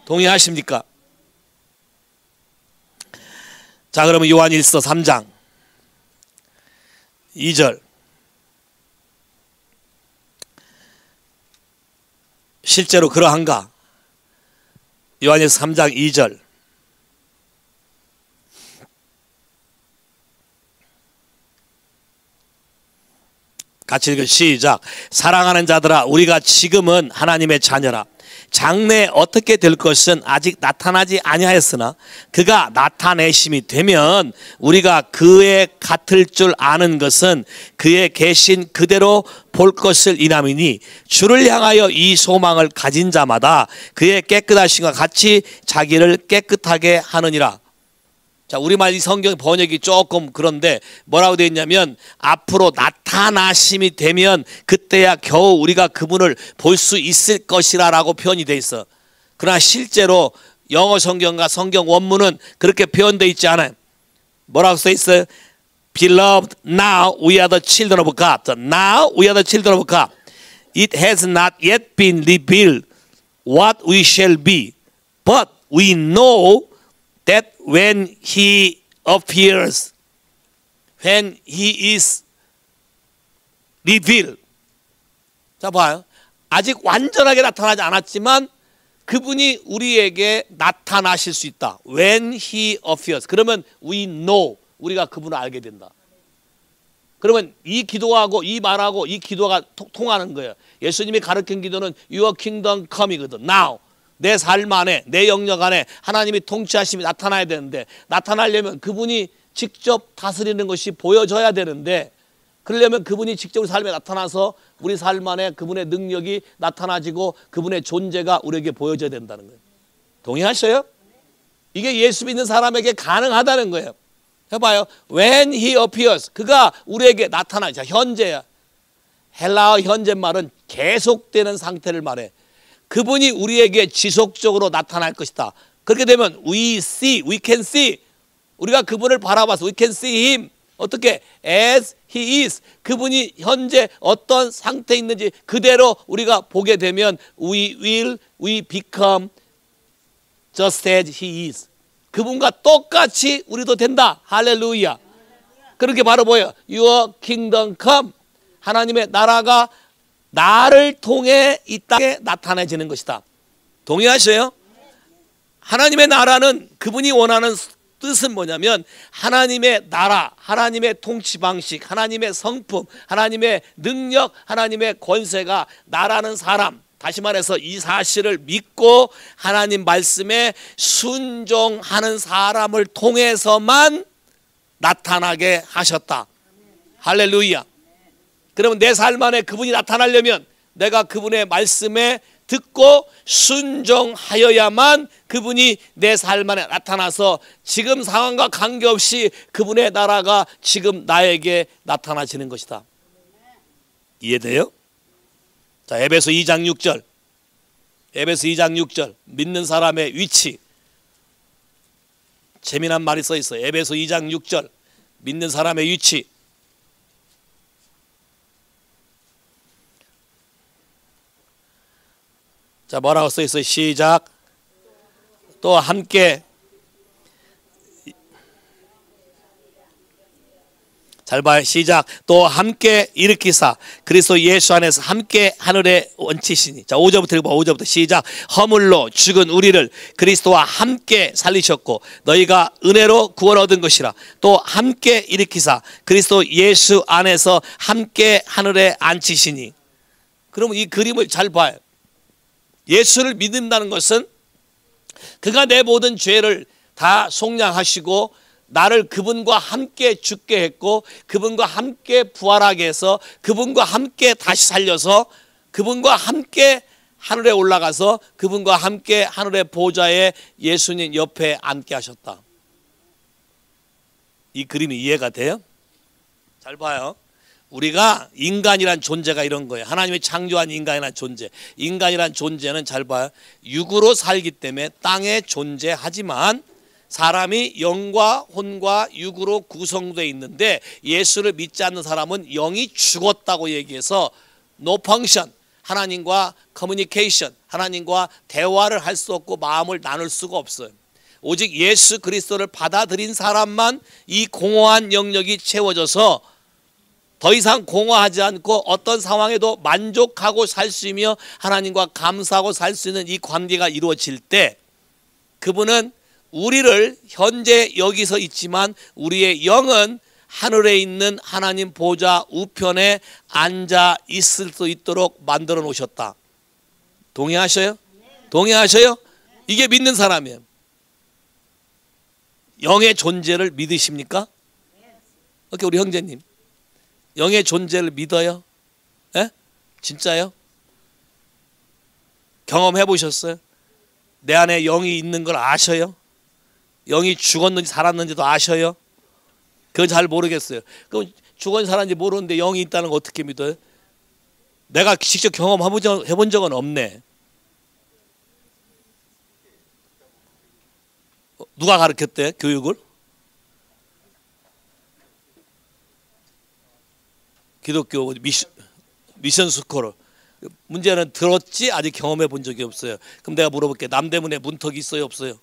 동의하십니까? 자, 그러면 요한일서 3장 2절. 실제로 그러한가? 요한일서 3장 2절. 같이 읽어 시작. 사랑하는 자들아, 우리가 지금은 하나님의 자녀라. 장래에 어떻게 될 것은 아직 나타나지 아니하였으나 그가 나타내심이 되면 우리가 그의 같을 줄 아는 것은 그의 계신 그대로 볼 것을 인함이니 주를 향하여 이 소망을 가진 자마다 그의 깨끗하심과 같이 자기를 깨끗하게 하느니라. 자, 우리말 이 성경 번역이 조금 그런데 뭐라고 되어 있냐면 앞으로 나타나심이 되면 그때야 겨우 우리가 그분을 볼 수 있을 것이라 라고 표현이 되어 있어. 그러나 실제로 영어 성경과 성경 원문은 그렇게 표현되어 있지 않아요. 뭐라고 써 있어요? Beloved, now we are the children of God. Now we are the children of God. It has not yet been revealed what we shall be. But we know that when he appears, when he is revealed. 자, 봐요. 아직 완전하게 나타나지 않았지만 그분이 우리에게 나타나실 수 있다. When he appears. 그러면 we know. 우리가 그분을 알게 된다. 그러면 이 기도하고 이 말하고 이 기도가 통하는 거예요. 예수님이 가르친 기도는 Your kingdom come이거든. Now. 내 삶 안에, 내 영역 안에 하나님이 통치하심이 나타나야 되는데, 나타나려면 그분이 직접 다스리는 것이 보여져야 되는데, 그러려면 그분이 직접 우리 삶에 나타나서 우리 삶 안에 그분의 능력이 나타나지고 그분의 존재가 우리에게 보여져야 된다는 거예요. 동의하셔요? 이게 예수 믿는 사람에게 가능하다는 거예요. 해봐요. When he appears. 그가 우리에게 나타나죠. 현재야. 헬라어 현재말은 계속되는 상태를 말해. 그분이 우리에게 지속적으로 나타날 것이다. 그렇게 되면 we see, we can see. 우리가 그분을 바라봐서 we can see him. 어떻게? As he is. 그분이 현재 어떤 상태에 있는지 그대로 우리가 보게 되면 we become just as he is. 그분과 똑같이 우리도 된다. 할렐루야. 그렇게 바로 보여요. Your kingdom come. 하나님의 나라가 나를 통해 이 땅에 나타내지는 것이다. 동의하셔요? 하나님의 나라는 그분이 원하는 뜻은 뭐냐면 하나님의 나라, 하나님의 통치 방식, 하나님의 성품, 하나님의 능력, 하나님의 권세가 나라는 사람, 다시 말해서 이 사실을 믿고 하나님 말씀에 순종하는 사람을 통해서만 나타나게 하셨다. 할렐루야. 그러면 내 삶 안에 그분이 나타나려면 내가 그분의 말씀에 듣고 순종하여야만 그분이 내 삶 안에 나타나서 지금 상황과 관계없이 그분의 나라가 지금 나에게 나타나지는 것이다. 이해돼요? 자, 에베소 2장 6절. 에베소 2장 6절. 믿는 사람의 위치. 재미난 말이 써 있어요. 에베소 2장 6절. 믿는 사람의 위치. 자, 뭐라고 써 있어요? 시작. 또 함께. 잘 봐요. 시작. 또 함께 일으키사 그리스도 예수 안에서 함께 하늘에 얹히시니. 자, 5절부터 읽어봐. 5절부터 시작. 허물로 죽은 우리를 그리스도와 함께 살리셨고 너희가 은혜로 구원 얻은 것이라. 또 함께 일으키사 그리스도 예수 안에서 함께 하늘에 앉히시니. 그러면 이 그림을 잘 봐요. 예수를 믿는다는 것은 그가 내 모든 죄를 다 속량하시고 나를 그분과 함께 죽게 했고 그분과 함께 부활하게 해서 그분과 함께 다시 살려서 그분과 함께 하늘에 올라가서 그분과 함께 하늘의 보좌에 예수님 옆에 앉게 하셨다. 이 그림이 이해가 돼요? 잘 봐요. 우리가 인간이란 존재가 이런 거예요. 하나님이 창조한 인간이란 존재. 인간이란 존재는 잘 봐요. 육으로 살기 때문에 땅에 존재하지만 사람이 영과 혼과 육으로 구성되어 있는데 예수를 믿지 않는 사람은 영이 죽었다고 얘기해서 no function, 하나님과 커뮤니케이션, 하나님과 대화를 할 수 없고 마음을 나눌 수가 없어요. 오직 예수 그리스도를 받아들인 사람만 이 공허한 영역이 채워져서 더 이상 공허하지 않고 어떤 상황에도 만족하고 살 수 있며 하나님과 감사하고 살 수 있는 이 관계가 이루어질 때 그분은 우리를 현재 여기서 있지만 우리의 영은 하늘에 있는 하나님 보좌 우편에 앉아 있을 수 있도록 만들어 놓으셨다. 동의하셔요? 동의하셔요? 이게 믿는 사람이에요. 영의 존재를 믿으십니까? 오케이, 우리 형제님. 영의 존재를 믿어요? 예? 진짜요? 경험해 보셨어요? 내 안에 영이 있는 걸 아셔요? 영이 죽었는지 살았는지도 아셔요? 그건 잘 모르겠어요. 그럼 죽었는지 살았는지 모르는데 영이 있다는 거 어떻게 믿어요? 내가 직접 경험해본 적은 없네. 누가 가르쳤대? 교육을? 기독교 미션 스쿨. 문제는 들었지 아직 경험해 본 적이 없어요. 그럼 내가 물어볼게. 남대문에 문턱이 있어요 없어요?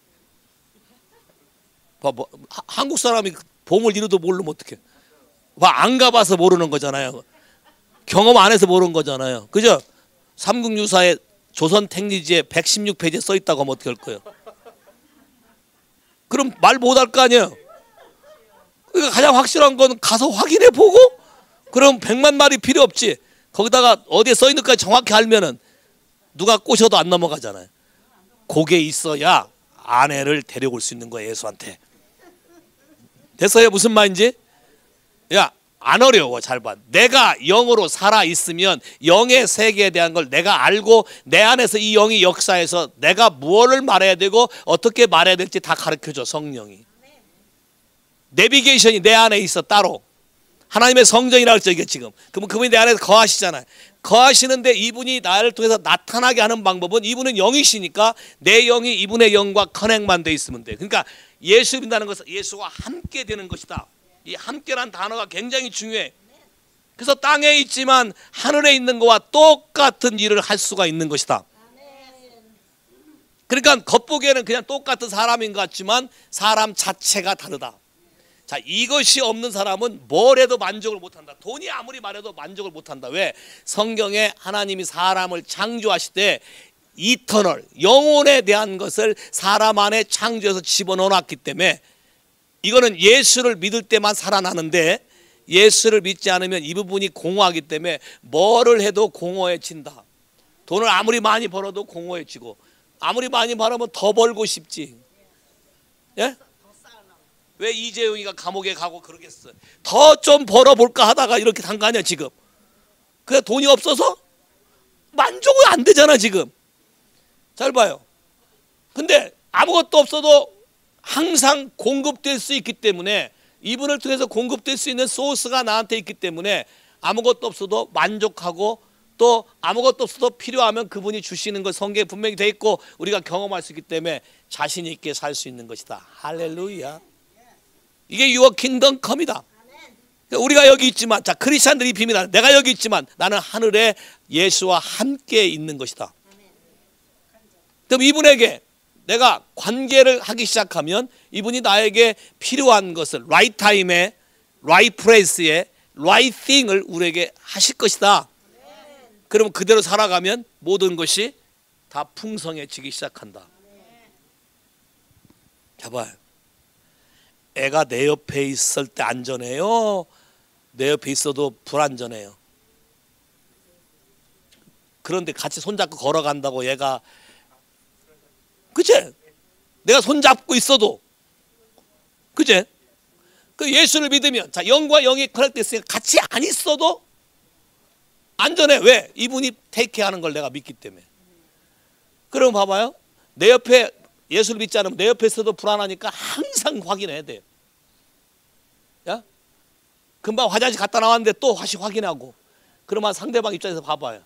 한국 사람이 봄을 이루도 모르면 어떡해. 안 가봐서 모르는 거잖아요. 경험 안 해서 모르는 거잖아요. 그죠? 삼국유사에 조선 택리지에 116페이지에 써 있다고 하면 어떻게 할 거예요? 그럼 말 못 할 거 아니에요. 그러니까 가장 확실한 건 가서 확인해 보고, 그럼 100만 말이 필요 없지. 거기다가 어디에 써 있는지 정확히 알면은 누가 꼬셔도 안 넘어가잖아요. 그게 있어야 아내를 데려올 수 있는 거예요, 예수한테. 됐어요? 무슨 말인지? 야, 안 어려워. 잘 봐. 내가 영으로 살아 있으면 영의 세계에 대한 걸 내가 알고 내 안에서 이 영이 역사해서 내가 무엇을 말해야 되고 어떻게 말해야 될지 다 가르쳐줘, 성령이. 내비게이션이 내 안에 있어, 따로. 하나님의 성전이라고 했죠, 이게 지금. 그러면 그분이 내 안에서 거하시잖아요. 거하시는데 이분이 나를 통해서 나타나게 하는 방법은 이분은 영이시니까 내 영이 이분의 영과 커넥만 돼 있으면 돼. 그러니까 예수 믿는다는 것은 예수와 함께 되는 것이다. 이 함께란 단어가 굉장히 중요해. 그래서 땅에 있지만 하늘에 있는 것과 똑같은 일을 할 수가 있는 것이다. 그러니까 겉보기에는 그냥 똑같은 사람인 것 같지만 사람 자체가 다르다. 자, 이것이 없는 사람은 뭘 해도 만족을 못한다. 돈이 아무리 많아도 만족을 못한다. 왜? 성경에 하나님이 사람을 창조하실 때 이터널, 영혼에 대한 것을 사람 안에 창조해서 집어넣어놨기 때문에 이거는 예수를 믿을 때만 살아나는데 예수를 믿지 않으면 이 부분이 공허하기 때문에 뭐를 해도 공허해진다. 돈을 아무리 많이 벌어도 공허해지고 아무리 많이 벌으면 더 벌고 싶지. 예? 왜 이재용이가 감옥에 가고 그러겠어? 더 좀 벌어볼까 하다가 이렇게 단 거 아니야 지금. 그냥 돈이 없어서 만족은 안 되잖아 지금. 잘 봐요. 근데 아무것도 없어도 항상 공급될 수 있기 때문에 이분을 통해서 공급될 수 있는 소스가 나한테 있기 때문에 아무것도 없어도 만족하고 또 아무것도 없어도 필요하면 그분이 주시는 것 성경에 분명히 돼 있고 우리가 경험할 수 있기 때문에 자신 있게 살 수 있는 것이다. 할렐루야. 이게 Your Kingdom Come이다. 우리가 여기 있지만, 자, 크리스찬들이 비밀하는, 내가 여기 있지만 나는 하늘에 예수와 함께 있는 것이다. 그럼 이분에게 내가 관계를 하기 시작하면 이분이 나에게 필요한 것을 right time에, right place에, right thing을 우리에게 하실 것이다. 그러면 그대로 살아가면 모든 것이 다 풍성해지기 시작한다. 봐봐요. 애가 내 옆에 있을 때 안전해요? 내 옆에 있어도 불안전해요? 그런데 같이 손잡고 걸어간다고 얘가, 그치? 내가 손잡고 있어도, 그치? 그 예수를 믿으면, 자, 영과 영이 커넥트했으니까 같이 안 있어도 안전해. 왜? 이분이 테이크하는 걸 내가 믿기 때문에. 그럼 봐봐요. 내 옆에 예수를 믿지 않으면 내 옆에 있어도 불안하니까 항상 확인해야 돼요. 야? 금방 화장실 갔다 나왔는데 또 다시 확인하고. 그러면 상대방 입장에서 봐봐요.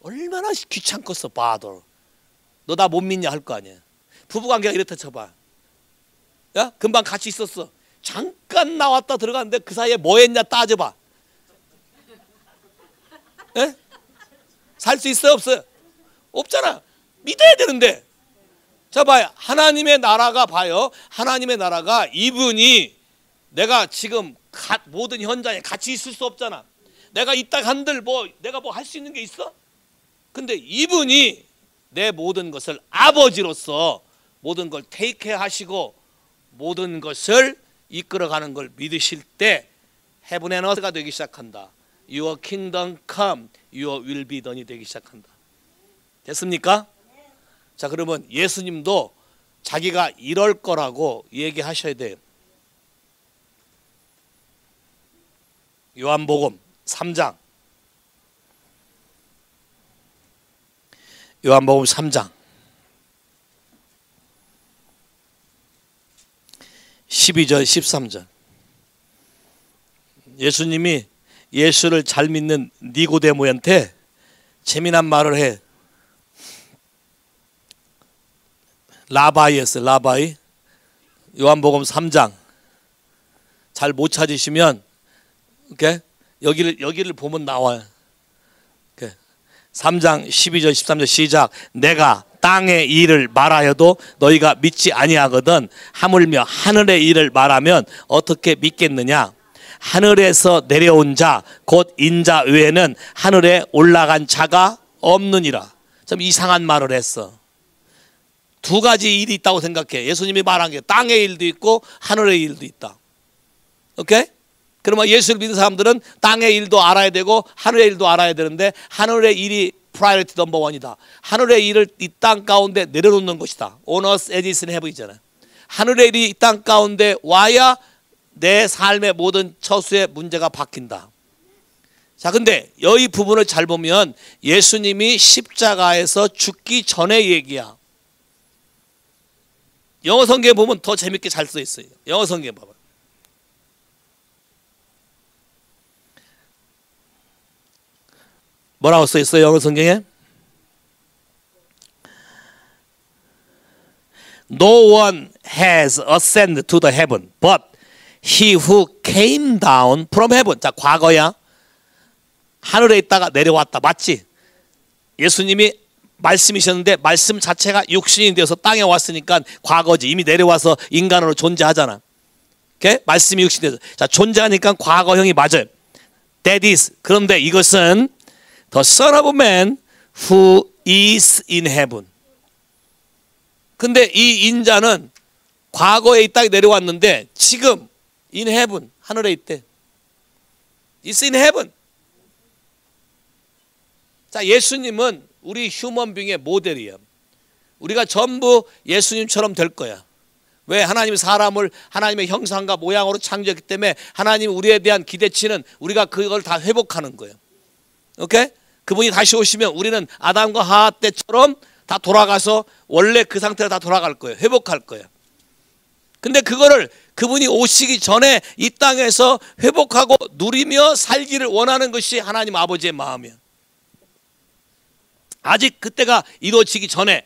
얼마나 귀찮겠어, 봐도. 너 나 못 믿냐 할 거 아니야. 부부관계가 이렇다 쳐봐. 야? 금방 같이 있었어. 잠깐 나왔다 들어갔는데 그 사이에 뭐 했냐 따져봐. 예? 살 수 있어요 없어요? 없잖아. 믿어야 되는데. 자 봐요. 하나님의 나라가 봐요. 하나님의 나라가 이분이 내가 지금 모든 현장에 같이 있을 수 없잖아. 내가 이따 한들 내가 뭐 할 수 있는 게 있어? 근데 이분이 내 모든 것을 아버지로서 모든 걸 테이크해 하시고 모든 것을 이끌어가는 걸 믿으실 때 헤븐 앤 어스가 되기 시작한다. Your kingdom come, your will be done이 되기 시작한다. 됐습니까? 자, 그러면 예수님도 자기가 이럴 거라고 얘기하셔야 돼요. 요한복음 3장. 요한복음 3장. 12절 13절. 예수님이 예수를 잘 믿는 니고데모한테 재미난 말을 해. 라바이였어요. 라바이. 요한복음 3장. 잘 못 찾으시면 이렇게 여기를 보면 나와요. 3장 12절 13절 시작. 내가 땅의 일을 말하여도 너희가 믿지 아니하거든 하물며 하늘의 일을 말하면 어떻게 믿겠느냐. 하늘에서 내려온 자 곧 인자 외에는 하늘에 올라간 자가 없느니라. 좀 이상한 말을 했어. 두 가지 일이 있다고 생각해. 예수님이 말한 게 땅의 일도 있고 하늘의 일도 있다. 오케이? 그러면 예수를 믿는 사람들은 땅의 일도 알아야 되고 하늘의 일도 알아야 되는데 하늘의 일이 priority number one이다. 하늘의 일을 이 땅 가운데 내려놓는 것이다. On earth as it is in heaven이잖아요. 하늘의 일이 이 땅 가운데 와야 내 삶의 모든 처수의 문제가 바뀐다. 자, 근데 이 부분을 잘 보면 예수님이 십자가에서 죽기 전의 얘기야. 영어 성경에 보면 더 재밌게 잘 써 있어요. 영어 성경에 봐봐요. 뭐라고 써 있어요? 영어 성경에? No one has ascended to the heaven, but he who came down from heaven. 자, 과거야. 하늘에 있다가 내려왔다. 맞지? 예수님이 말씀이셨는데 말씀 자체가 육신이 되어서 땅에 왔으니까 과거지. 이미 내려와서 인간으로 존재하잖아. 오케이? 말씀이 육신이 되어서. 자, 존재하니까 과거형이 맞아요. That is. 그런데 이것은 The Son of Man who is in heaven. 근데 이 인자는 과거에 이 땅에 내려왔는데 지금 in heaven, 하늘에 있대. It's in heaven. 자, 예수님은 우리 휴먼 빙의 모델이에요. 우리가 전부 예수님처럼 될 거야. 왜? 하나님이 사람을 하나님의 형상과 모양으로 창조했기 때문에 하나님 우리에 대한 기대치는 우리가 그걸 다 회복하는 거예요. 오케이? 그분이 다시 오시면 우리는 아담과 하와 때처럼 다 돌아가서 원래 그 상태로 다 돌아갈 거예요. 회복할 거예요. 근데 그거를 그분이 오시기 전에 이 땅에서 회복하고 누리며 살기를 원하는 것이 하나님 아버지의 마음이에요. 아직 그때가 이루어지기 전에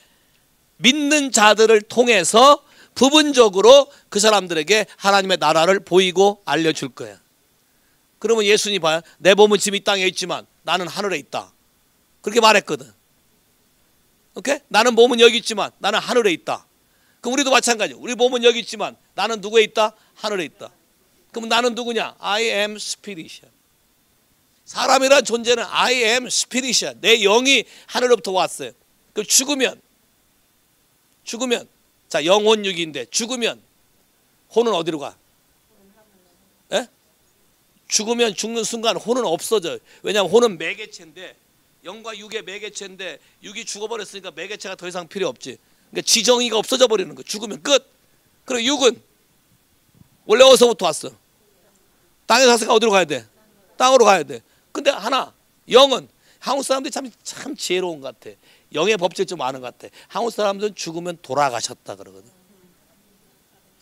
믿는 자들을 통해서 부분적으로 그 사람들에게 하나님의 나라를 보이고 알려줄 거예요. 그러면 예수님이 봐요. 내 몸은 지금 이 땅에 있지만 나는 하늘에 있다. 그렇게 말했거든. 오케이? 나는 몸은 여기 있지만 나는 하늘에 있다. 그럼 우리도 마찬가지예요. 우리 몸은 여기 있지만 나는 누구에 있다? 하늘에 있다. 그럼 나는 누구냐? I am spirit이야. 사람이란 존재는 I am spirit이야. 내 영이 하늘로부터 왔어요. 그럼 죽으면 자, 영혼육인데 죽으면 혼은 어디로 가? 에? 죽으면 죽는 순간 혼은 없어져요. 왜냐하면 혼은 매개체인데 영과 육의 매개체인데 육이 죽어버렸으니까 매개체가 더 이상 필요 없지. 그러니까 지정의가 없어져 버리는 거예요. 죽으면 끝. 그리고 육은 원래 어디서부터 왔어? 땅에서 왔으니까 어디로 가야 돼? 땅으로 가야 돼. 근데 하나, 영은 한국 사람들이 참 지혜로운 것 같아. 영의 법칙이 좀 아는 것 같아. 한국 사람들은 죽으면 돌아가셨다 그러거든.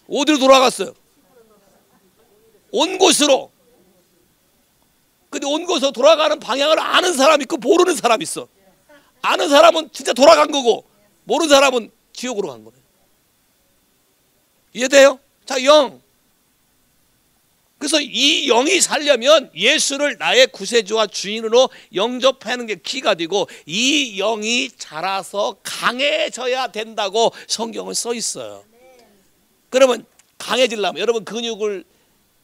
어디로 돌아갔어요? 온 곳으로. 근데 온 곳으로 돌아가는 방향을 아는 사람이 있고 모르는 사람이 있어. 아는 사람은 진짜 돌아간 거고 모르는 사람은 지옥으로 간 거예요. 이해돼요? 자, 영. 그래서 이 영이 살려면 예수를 나의 구세주와 주인으로 영접하는 게 키가 되고 이 영이 자라서 강해져야 된다고 성경은 써 있어요. 그러면 강해지려면 여러분 근육을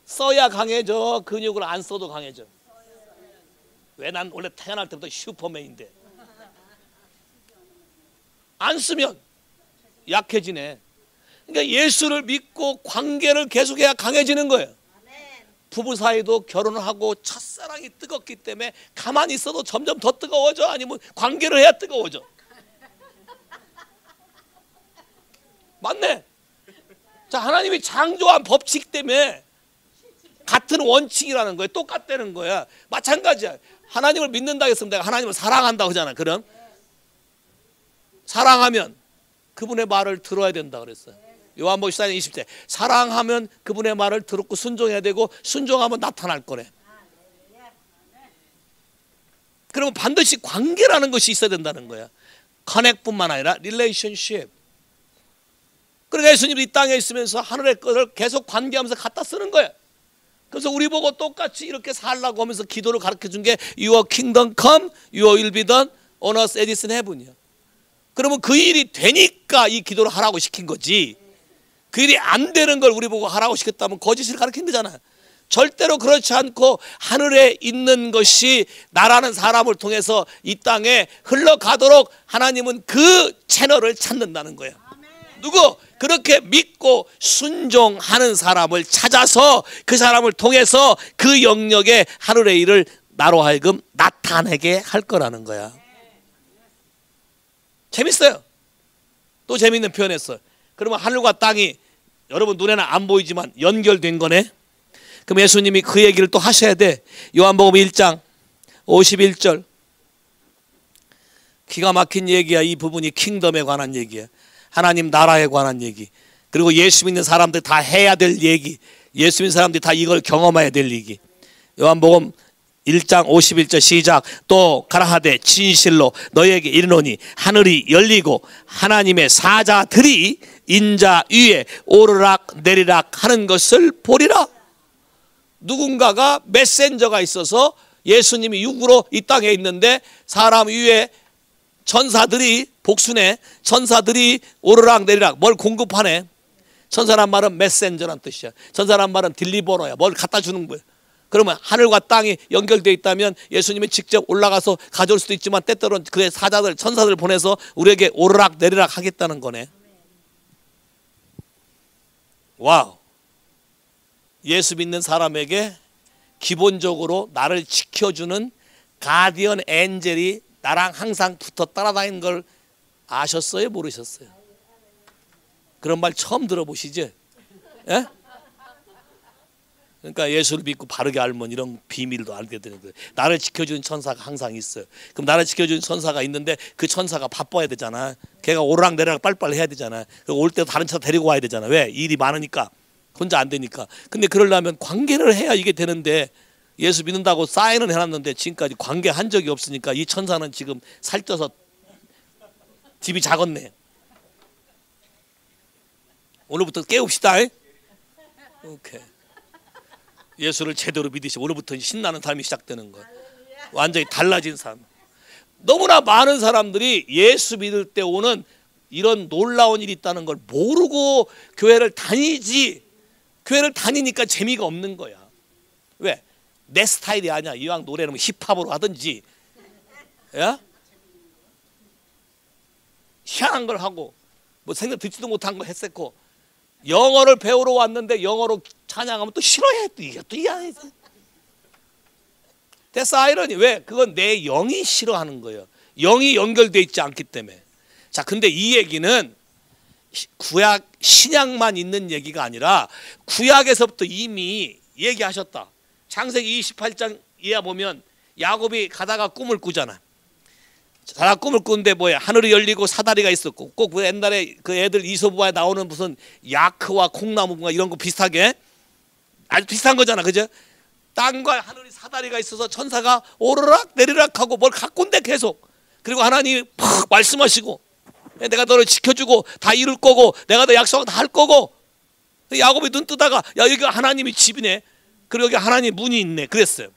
써야 강해져? 근육을 안 써도 강해져? 왜? 난 원래 태어날 때부터 슈퍼맨인데 안 쓰면 약해지네. 그러니까 예수를 믿고 관계를 계속해야 강해지는 거예요. 부부 사이도 결혼을 하고 첫사랑이 뜨겁기 때문에 가만히 있어도 점점 더 뜨거워져. 아니면 관계를 해야 뜨거워져. 맞네. 자, 하나님이 창조한 법칙 때문에 같은 원칙이라는 거예요. 똑같다는 거야. 마찬가지야. 하나님을 믿는다 했으면 내가 하나님을 사랑한다고 하잖아. 그럼 사랑하면 그분의 말을 들어야 된다 그랬어요. 요한복음 14장 20절. 사랑하면 그분의 말을 듣고 순종해야 되고 순종하면 나타날 거래. 그러면 반드시 관계라는 것이 있어야 된다는 거야. 커넥뿐만 아니라 릴레이션십. 그러니까 예수님이 이 땅에 있으면서 하늘의 것을 계속 관계하면서 갖다 쓰는 거야. 그래서 우리 보고 똑같이 이렇게 살라고 하면서 기도를 가르쳐 준 게 Your kingdom come, Your will be done on earth as it is in heaven이야. 그러면 그 일이 되니까 이 기도를 하라고 시킨 거지. 그 일이 안 되는 걸 우리 보고 하라고 시켰다면 거짓을 가르친 거잖아. 절대로 그렇지 않고 하늘에 있는 것이 나라는 사람을 통해서 이 땅에 흘러가도록 하나님은 그 채널을 찾는다는 거야. 누구? 그렇게 믿고 순종하는 사람을 찾아서 그 사람을 통해서 그 영역에 하늘의 일을 나로 하여금 나타내게 할 거라는 거야. 재밌어요. 또 재밌는 표현했어요. 그러면 하늘과 땅이 여러분 눈에는 안 보이지만 연결된 거네. 그럼 예수님이 그 얘기를 또 하셔야 돼. 요한복음 1장 51절. 기가 막힌 얘기야. 이 부분이 킹덤에 관한 얘기야. 하나님 나라에 관한 얘기. 그리고 예수 믿는 사람들 다 해야 될 얘기. 예수 믿는 사람들이 다 이걸 경험해야 될 얘기. 요한복음 1장 51절 시작. 또 가라하되 진실로 너희에게 이르노니 하늘이 열리고 하나님의 사자들이 인자 위에 오르락 내리락 하는 것을 보리라. 누군가가 메신저가 있어서 예수님이 육으로 이 땅에 있는데 사람 위에 천사들이 복수네. 천사들이 오르락 내리락 뭘 공급하네. 천사란 말은 메신저란 뜻이야. 천사란 말은 딜리버러야. 뭘 갖다 주는 거야. 그러면 하늘과 땅이 연결되어 있다면 예수님이 직접 올라가서 가져올 수도 있지만 때때로는 그의 사자들 천사들을 보내서 우리에게 오르락 내리락 하겠다는 거네. 와우. 예수 믿는 사람에게 기본적으로 나를 지켜주는 가디언 엔젤이 나랑 항상 붙어 따라다니는 걸 아셨어요? 모르셨어요? 그런 말 처음 들어보시죠? 예? 그러니까 예수를 믿고 바르게 알면 이런 비밀도 알게 되는 거예요. 나를 지켜주는 천사가 항상 있어요. 그럼 나를 지켜주는 천사가 있는데 그 천사가 바빠야 되잖아. 걔가 오르락내리락 빨리빨리 해야 되잖아. 올 때 다른 차 데리고 와야 되잖아. 왜? 일이 많으니까. 혼자 안 되니까. 근데 그러려면 관계를 해야 이게 되는데 예수 믿는다고 사인은 해놨는데 지금까지 관계한 적이 없으니까 이 천사는 지금 살쪄서 집이 작았네. 오늘부터 깨웁시다. 오케이. 예수를 제대로 믿으시. 오늘부터 신나는 삶이 시작되는 거야. 완전히 달라진 삶. 너무나 많은 사람들이 예수 믿을 때 오는 이런 놀라운 일이 있다는 걸 모르고 교회를 다니지. 교회를 다니니까 재미가 없는 거야. 왜? 내 스타일이 아니야. 이왕 노래는 힙합으로 하든지, 야? 희한한 걸 하고, 뭐 생각 듣지도 못한 거 했었고, 영어를 배우러 왔는데 영어로 찬양하면 또 싫어해. 또 이게 또 이해해. 됐어, 아이러니. 왜? 그건 내 영이 싫어하는 거예요. 영이 연결되어 있지 않기 때문에. 자, 근데 이 얘기는 구약 신약만 있는 얘기가 아니라 구약에서부터 이미 얘기하셨다. 창세기 28장 이하 보면 야곱이 가다가 꿈을 꾸잖아. 가다가 꿈을 꾸는데 뭐야? 하늘이 열리고 사다리가 있었고, 꼭 그 옛날에 그 애들 이소부화에 나오는 무슨 야크와 콩나무가 이런 거 비슷하게 아주 비슷한 거잖아, 그죠? 땅과 하늘이 사다리가 있어서 천사가 오르락 내리락 하고 뭘 갖고 온대 계속. 그리고 하나님이 팍 말씀하시고 내가 너를 지켜주고 다 이룰 거고 내가 너 약속 다 할 거고. 야곱이 눈 뜨다가 야 여기가 하나님의 집이네. 그리고 여기 하나님 문이 있네. 그랬어요.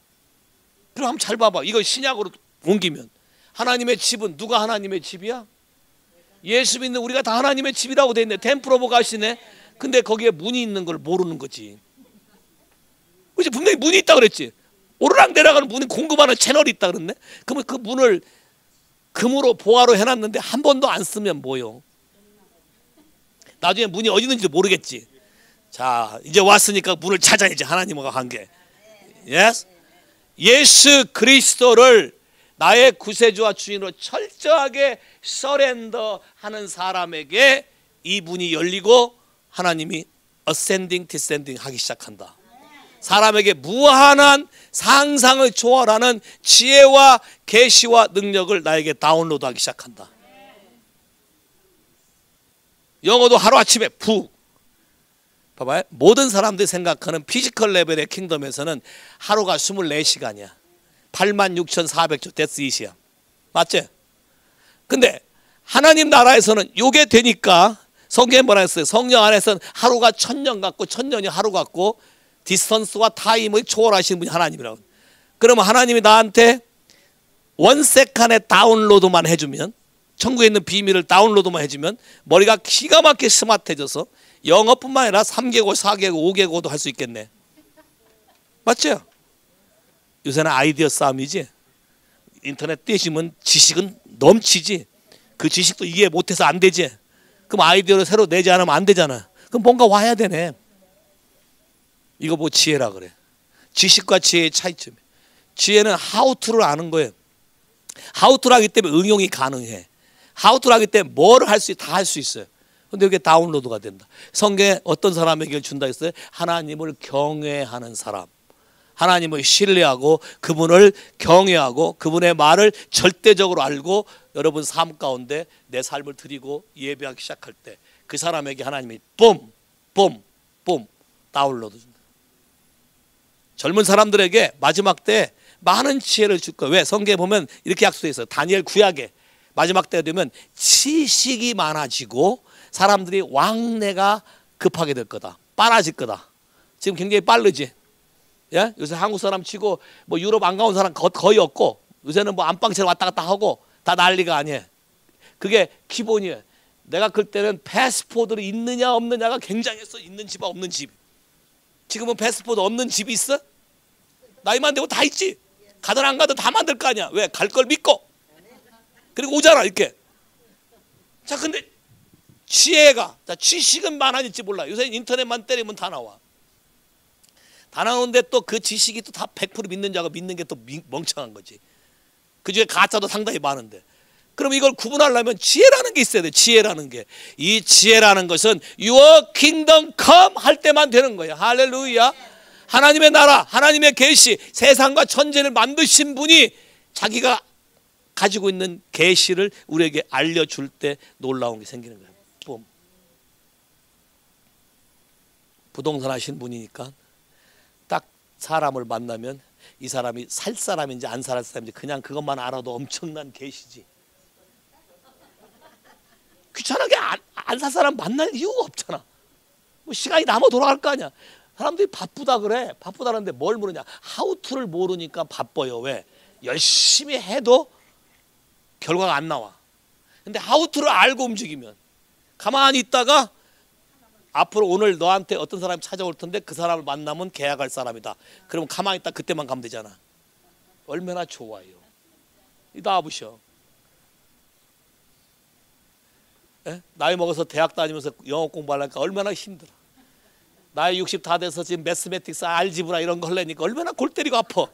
그럼 한번 잘 봐봐. 이거 신약으로 옮기면 하나님의 집은 누가 하나님의 집이야? 예수 믿는 우리가 다 하나님의 집이라고 돼 있네. 템플 오브 갓이네. 근데 거기에 문이 있는 걸 모르는 거지. 그치? 분명히 문이 있다 그랬지. 오르락 내려가는 문이 공급하는 채널이 있다 그랬네. 그러면 그 문을 금으로 보화로 해놨는데 한 번도 안 쓰면 뭐요? 나중에 문이 어디 있는지도 모르겠지. 자, 이제 왔으니까 문을 찾아야지. 하나님과 관계. yes? 예수 그리스도를 나의 구세주와 주인으로 철저하게 서렌더하는 사람에게 이 문이 열리고 하나님이 ascending, descending 하기 시작한다. 사람에게 무한한 상상을 초월하는 지혜와 계시와 능력을 나에게 다운로드하기 시작한다. 영어도 하루아침에 푹 봐봐요. 모든 사람들이 생각하는 피지컬 레벨의 킹덤에서는 하루가 24시간이야. 86,400초 데스 이시야. 맞지? 근데 하나님 나라에서는 요게 되니까 성경에 뭐라 했어요? 성령 안에서는 하루가 1000년 같고 1000년이 하루 같고 디스턴스와 타임을 초월하시는 분이 하나님이라고. 그러면 하나님이 나한테 원세칸의 다운로드만 해주면, 천국에 있는 비밀을 다운로드만 해주면 머리가 기가 막히게 스마트해져서 영어뿐만 아니라 3개국, 4개국, 5개국도 할 수 있겠네. 맞죠? 요새는 아이디어 싸움이지. 인터넷 떼시면 지식은 넘치지. 그 지식도 이해 못해서 안 되지. 그럼 아이디어를 새로 내지 않으면 안 되잖아. 그럼 뭔가 와야 되네. 이거 뭐 지혜라 그래. 지식과 지혜의 차이점이. 지혜는 how to를 아는 거예요. how to를 하기 때문에 응용이 가능해. how to를 하기 때문에 뭐를 할 수 다 할 수 있어요. 근데 이게 다운로드가 된다. 성경에 어떤 사람에게 준다 했어요? 하나님을 경외하는 사람. 하나님을 신뢰하고 그분을 경외하고 그분의 말을 절대적으로 알고 여러분 삶 가운데 내 삶을 드리고 예배하기 시작할 때 그 사람에게 하나님이 뿜 다운로드 준다. 젊은 사람들에게 마지막 때 많은 지혜를 줄 거예요. 왜? 성경에 보면 이렇게 약속되어 있어요. 다니엘 구약에 마지막 때가 되면 지식이 많아지고 사람들이 왕래가 급하게 될 거다. 빨라질 거다. 지금 굉장히 빠르지. 예? 요새 한국 사람 치고 뭐 유럽 안 가온 사람 거의 없고 요새는 뭐 안방처럼 왔다 갔다 하고 다 난리가 아니에요. 그게 기본이에요. 내가 그때는 패스포드를 있느냐 없느냐가 굉장했어. 있는 집과 없는 집. 지금은 패스포드 없는 집이 있어? 나이만 되고 다 있지. 가든 안 가든 다 만들 거 아니야. 왜? 갈 걸 믿고. 그리고 오잖아 이렇게. 자 근데 지혜가, 자 지식은 많아질지 몰라. 요새 인터넷만 때리면 다 나와. 다 나오는데 또 그 지식이 또 다 100% 믿는 자가 믿는 게 또 멍청한 거지. 그 중에 가짜도 상당히 많은데. 그럼 이걸 구분하려면 지혜라는 게 있어야 돼. 지혜라는 게. 이 지혜라는 것은 Your kingdom come 할 때만 되는 거예요. 할렐루야. 하나님의 나라, 하나님의 계시, 세상과 천지를 만드신 분이 자기가 가지고 있는 계시를 우리에게 알려줄 때 놀라운 게 생기는 거예요. 뿜. 부동산 하신 분이니까 딱 사람을 만나면 이 사람이 살 사람인지 안 살 사람인지 그냥 그것만 알아도 엄청난 계시지. 귀찮게 안 살 사람 만날 이유가 없잖아. 뭐 시간이 남아 돌아갈 거 아니야. 사람들이 바쁘다 그래. 바쁘다는데 뭘 모르냐. how to를 모르니까 바빠요. 왜? 열심히 해도 결과가 안 나와. 근데 how to를 알고 움직이면 가만히 있다가 앞으로 오늘 너한테 어떤 사람이 찾아올 텐데 그 사람을 만나면 계약할 사람이다. 그러면 가만히 있다 그때만 가면 되잖아. 얼마나 좋아요. 나와보셔. 에? 나이 먹어서 대학 다니면서 영어 공부하려니까 얼마나 힘들어. 나이 60 다 돼서 지금 매스매틱스 알지브라 이런 거 하려니까 얼마나 골 때리고 아파.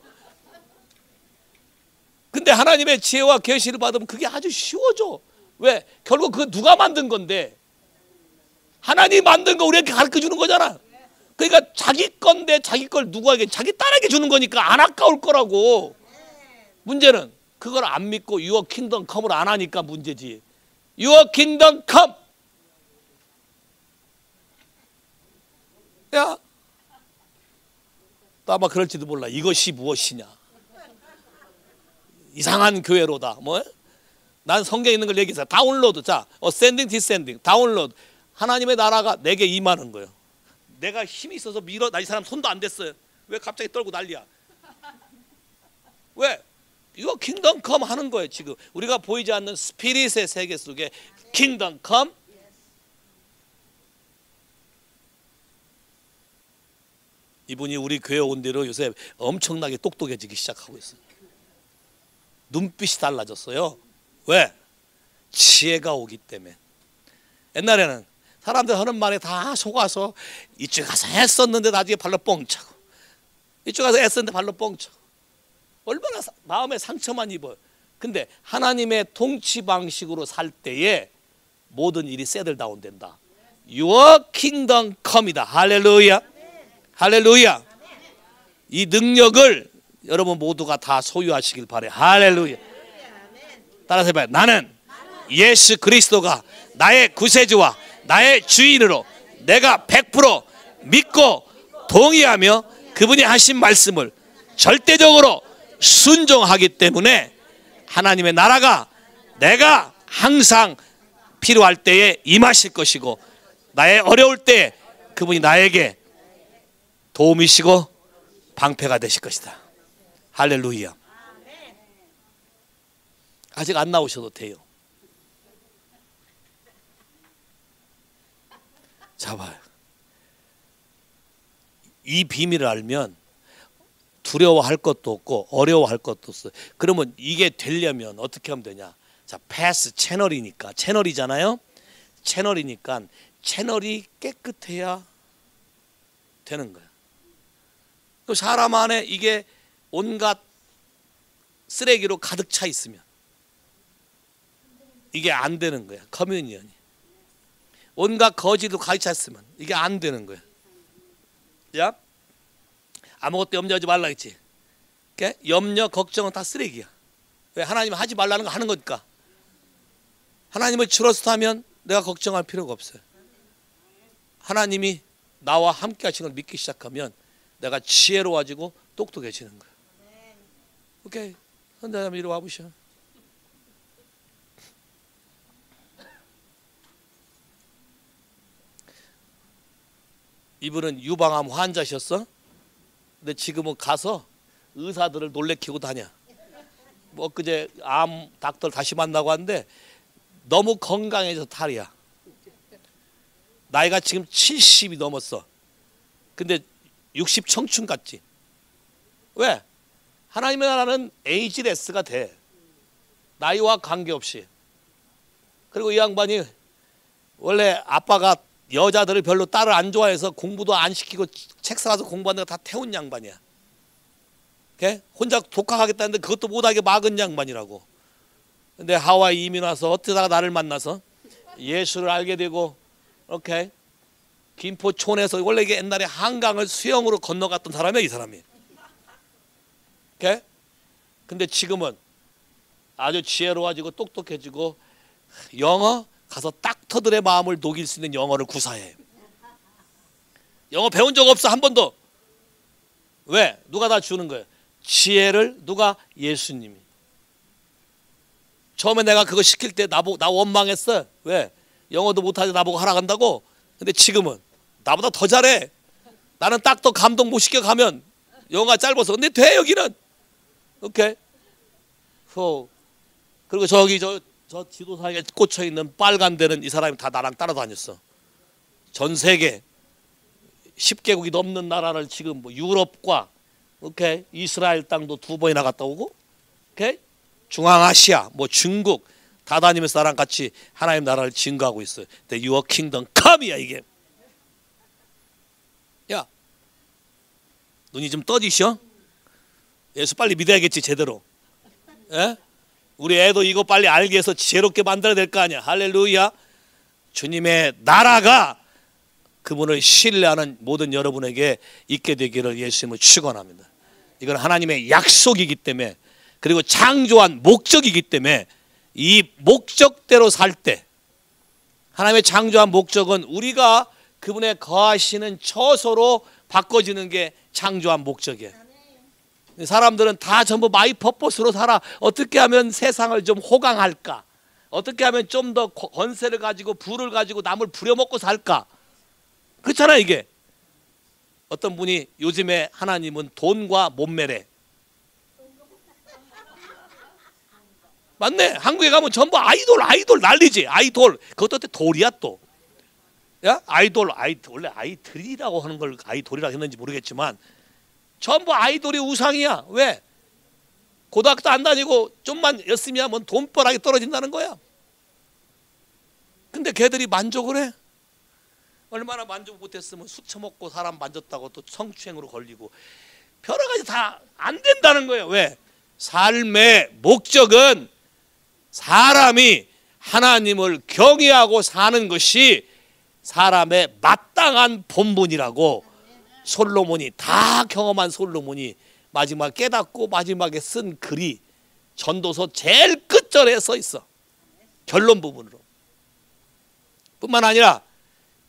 근데 하나님의 지혜와 계시를 받으면 그게 아주 쉬워져. 왜? 결국 그거 누가 만든 건데? 하나님이 만든 거 우리에게 가르쳐 주는 거잖아. 그러니까 자기 건데 자기 걸 누구에게, 자기 딸에게 주는 거니까 안 아까울 거라고. 문제는 그걸 안 믿고 Your kingdom come을 안 하니까 문제지. Your kingdom come. 야, 또 아마 그럴지도 몰라. 이것이 무엇이냐. 이상한 교회로다. 뭐? 난 성경에 있는 걸 얘기했어. 다운로드. 자, ascending, descending. 다운로드. 하나님의 나라가 내게 임하는 거예요. 내가 힘이 있어서 밀어. 나 이 사람 손도 안 댔어요. 왜 갑자기 떨고 난리야? 왜? 이거 킹덤 컴 하는 거예요. 지금 우리가 보이지 않는 스피릿의 세계 속에 킹덤 컴. 이분이 우리 교회 온 뒤로 요새 엄청나게 똑똑해지기 시작하고 있어요. 눈빛이 달라졌어요. 왜? 지혜가 오기 때문에. 옛날에는 사람들 하는 말에 다 속아서 이쪽 가서 애썼는데 나중에 발로 뻥 차고, 이쪽 가서 애썼는데 발로 뻥 차고, 얼마나 마음에 상처만 입어요. 근데 하나님의 통치 방식으로 살 때에 모든 일이 세들 다운 된다. Your kingdom come이다. 할렐루야. 할렐루야. 이 능력을 여러분 모두가 다 소유하시길 바래. 할렐루야. 따라서 해봐요. 나는 예수 그리스도가 나의 구세주와 나의 주인으로 내가 100% 믿고 동의하며 그분이 하신 말씀을 절대적으로 순종하기 때문에 하나님의 나라가 내가 항상 필요할 때에 임하실 것이고, 나의 어려울 때 그분이 나에게 도움이시고 방패가 되실 것이다. 할렐루야. 아직 안 나오셔도 돼요. 자, 봐요. 이 비밀을 알면 두려워할 것도 없고 어려워할 것도 없어요. 그러면 이게 되려면 어떻게 하면 되냐? 자, 패스 채널이니까, 채널이잖아요. 채널이니까 채널이 깨끗해야 되는 거야. 그 사람 안에 이게 온갖 쓰레기로 가득 차 있으면 이게 안 되는 거야. 커뮤니언이 온갖 거짓으로 가득 차 있으면 이게 안 되는 거야. 야, 아무것도 염려하지 말라 했지. 염려, 걱정은 다 쓰레기야. 왜? 하나님은 하지 말라는 거 하는 거니까. 하나님을 트러스트하면 내가 걱정할 필요가 없어요. 하나님이 나와 함께 하시는 걸 믿기 시작하면 내가 지혜로워지고 똑똑해지는 거야. 오케이, 선자님 이리 와보셔. 이분은 유방암 환자셨어. 근데 지금은 가서 의사들을 놀래키고 다녀. 뭐 엊그제 암 닥터 다시 만나고 하는데 너무 건강해서 탈이야. 나이가 지금 70이 넘었어. 근데 60 청춘 같지. 왜? 하나님의 나라는 에이지레스가 돼. 나이와 관계없이. 그리고 이 양반이 원래 아빠가 여자들을 별로 딸을 안 좋아해서 공부도 안 시키고 책 사가서 공부하는 거 다 태운 양반이야. 혼자 독학하겠다는데 그것도 못하게 막은 양반이라고. 근데 하와이 이민 와서 어쩌다가 나를 만나서 예수를 알게 되고, 오케이, 김포촌에서 원래 이게 옛날에 한강을 수영으로 건너갔던 사람이야, 이 사람이. 오케이? 근데 지금은 아주 지혜로워지고 똑똑해지고 영어 가서 닥터들의 마음을 녹일 수 있는 영어를 구사해. 영어 배운 적 없어, 한 번도. 왜? 누가 다 주는 거예요? 지혜를. 누가? 예수님이. 처음에 내가 그거 시킬 때 나 원망했어. 왜? 영어도 못하지 나보고 하라 간다고. 근데 지금은 나보다 더 잘해. 나는 닥터 감동 못 시켜가면 영어가 짧아서. 근데 돼, 여기는. 오케이. 그리고 저기 저 지도상에 꽂혀있는 빨간 데는 이 사람이 다 나랑 따라다녔어. 전 세계 10개국이 넘는 나라를 지금 뭐 유럽과, 오케이, 이스라엘 땅도 2번이나 갔다 오고, 오케이, 중앙아시아, 뭐 중국 다 다니면서 나랑 같이 하나님 나라를 증거하고 있어요. The Your Kingdom Come이야 이게. 야, 눈이 좀 떠지셔? 예수 빨리 믿어야겠지 제대로. 예? 우리 애도 이거 빨리 알게 해서 지혜롭게 만들어야 될 거 아니야. 할렐루야. 주님의 나라가 그분을 신뢰하는 모든 여러분에게 있게 되기를 예수님을 축원합니다. 이건 하나님의 약속이기 때문에, 그리고 창조한 목적이기 때문에 이 목적대로 살 때, 하나님의 창조한 목적은 우리가 그분의 거하시는 처소로 바꿔지는 게 창조한 목적이에요. 사람들은 다 전부 마이 퍼포스로 살아. 어떻게 하면 세상을 좀 호강할까? 어떻게 하면 좀 더 권세를 가지고 부를 가지고 남을 부려먹고 살까? 그렇잖아 이게. 어떤 분이 요즘에 하나님은 돈과 몸매래. 맞네. 한국에 가면 전부 아이돌 난리지. 아이돌. 그것도 돌이야 또. 야? 아이돌. 원래 아이들이라고 하는 걸 아이돌이라고 했는지 모르겠지만 전부 아이돌이 우상이야. 왜? 고등학교도 안 다니고 좀만 열심히 하면 돈벌하게 떨어진다는 거야. 근데 걔들이 만족을 해. 얼마나 만족 못했으면 술 처먹고 사람 만졌다고 또 성추행으로 걸리고 여러 가지 다 안 된다는 거예요. 왜? 삶의 목적은 사람이 하나님을 경외하고 사는 것이 사람의 마땅한 본분이라고 솔로몬이, 다 경험한 솔로몬이 마지막 깨닫고 마지막에 쓴 글이 전도서 제일 끝절에 써 있어. 결론 부분으로. 뿐만 아니라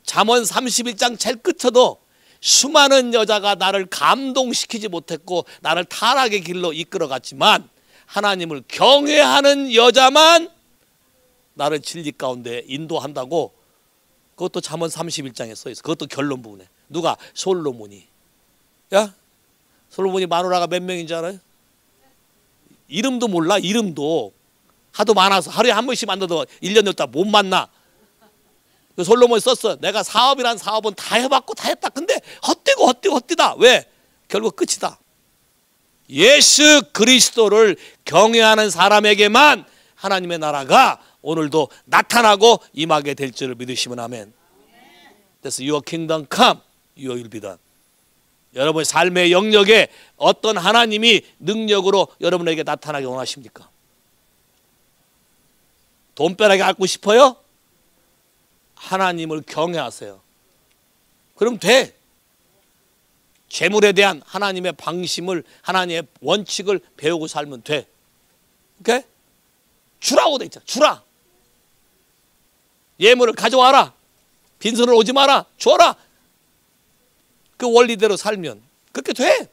잠언 31장 제일 끝에도 수많은 여자가 나를 감동시키지 못했고 나를 타락의 길로 이끌어갔지만 하나님을 경외하는 여자만 나를 진리 가운데 인도한다고, 그것도 잠언 31장에 써 있어. 그것도 결론 부분에. 누가? 솔로몬이. 야, 솔로몬이 마누라가 몇 명인 줄 알아요? 이름도 몰라. 이름도 하도 많아서 하루에 한 번씩 만나도 1년 됐다 못 만나. 그 솔로몬이 썼어. 내가 사업이란 사업은 다 해봤고 다 했다. 근데 헛되다. 왜? 결국 끝이다. 예수 그리스도를 경외하는 사람에게만 하나님의 나라가 오늘도 나타나고 임하게 될 줄을 믿으시면 아멘. 그래서 Your kingdom come, Your will be done. 여러분의 삶의 영역에 어떤 하나님이 능력으로 여러분에게 나타나게 원하십니까? 돈벼락에 앓고 싶어요? 하나님을 경외하세요. 그럼 돼. 재물에 대한 하나님의 방심을, 하나님의 원칙을 배우고 살면 돼. 오케이? 주라고 돼 있잖아. 주라. 예물을 가져와라. 빈손으로 오지 마라. 줘라. 그 원리대로 살면 그렇게 돼.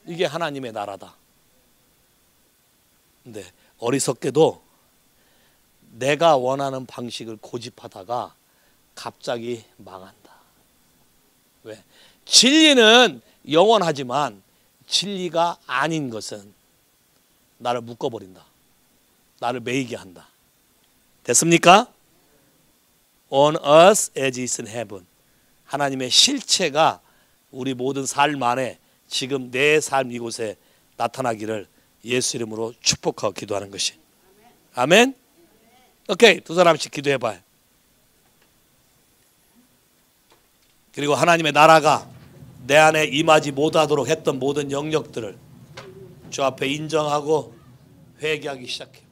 이게 하나님의 나라다. 근데 어리석게도 내가 원하는 방식을 고집하다가 갑자기 망한다. 왜? 진리는 영원하지만 진리가 아닌 것은 나를 묶어버린다. 나를 매이게 한다. 됐습니까? On earth as it is in heaven. 하나님의 실체가 우리 모든 삶 안에 지금 내 삶 이곳에 나타나기를 예수 이름으로 축복하고 기도하는 것이. 아멘. 오케이, 두 사람씩 기도해봐요. 그리고 하나님의 나라가 내 안에 임하지 못하도록 했던 모든 영역들을 주 앞에 인정하고 회개하기 시작해요.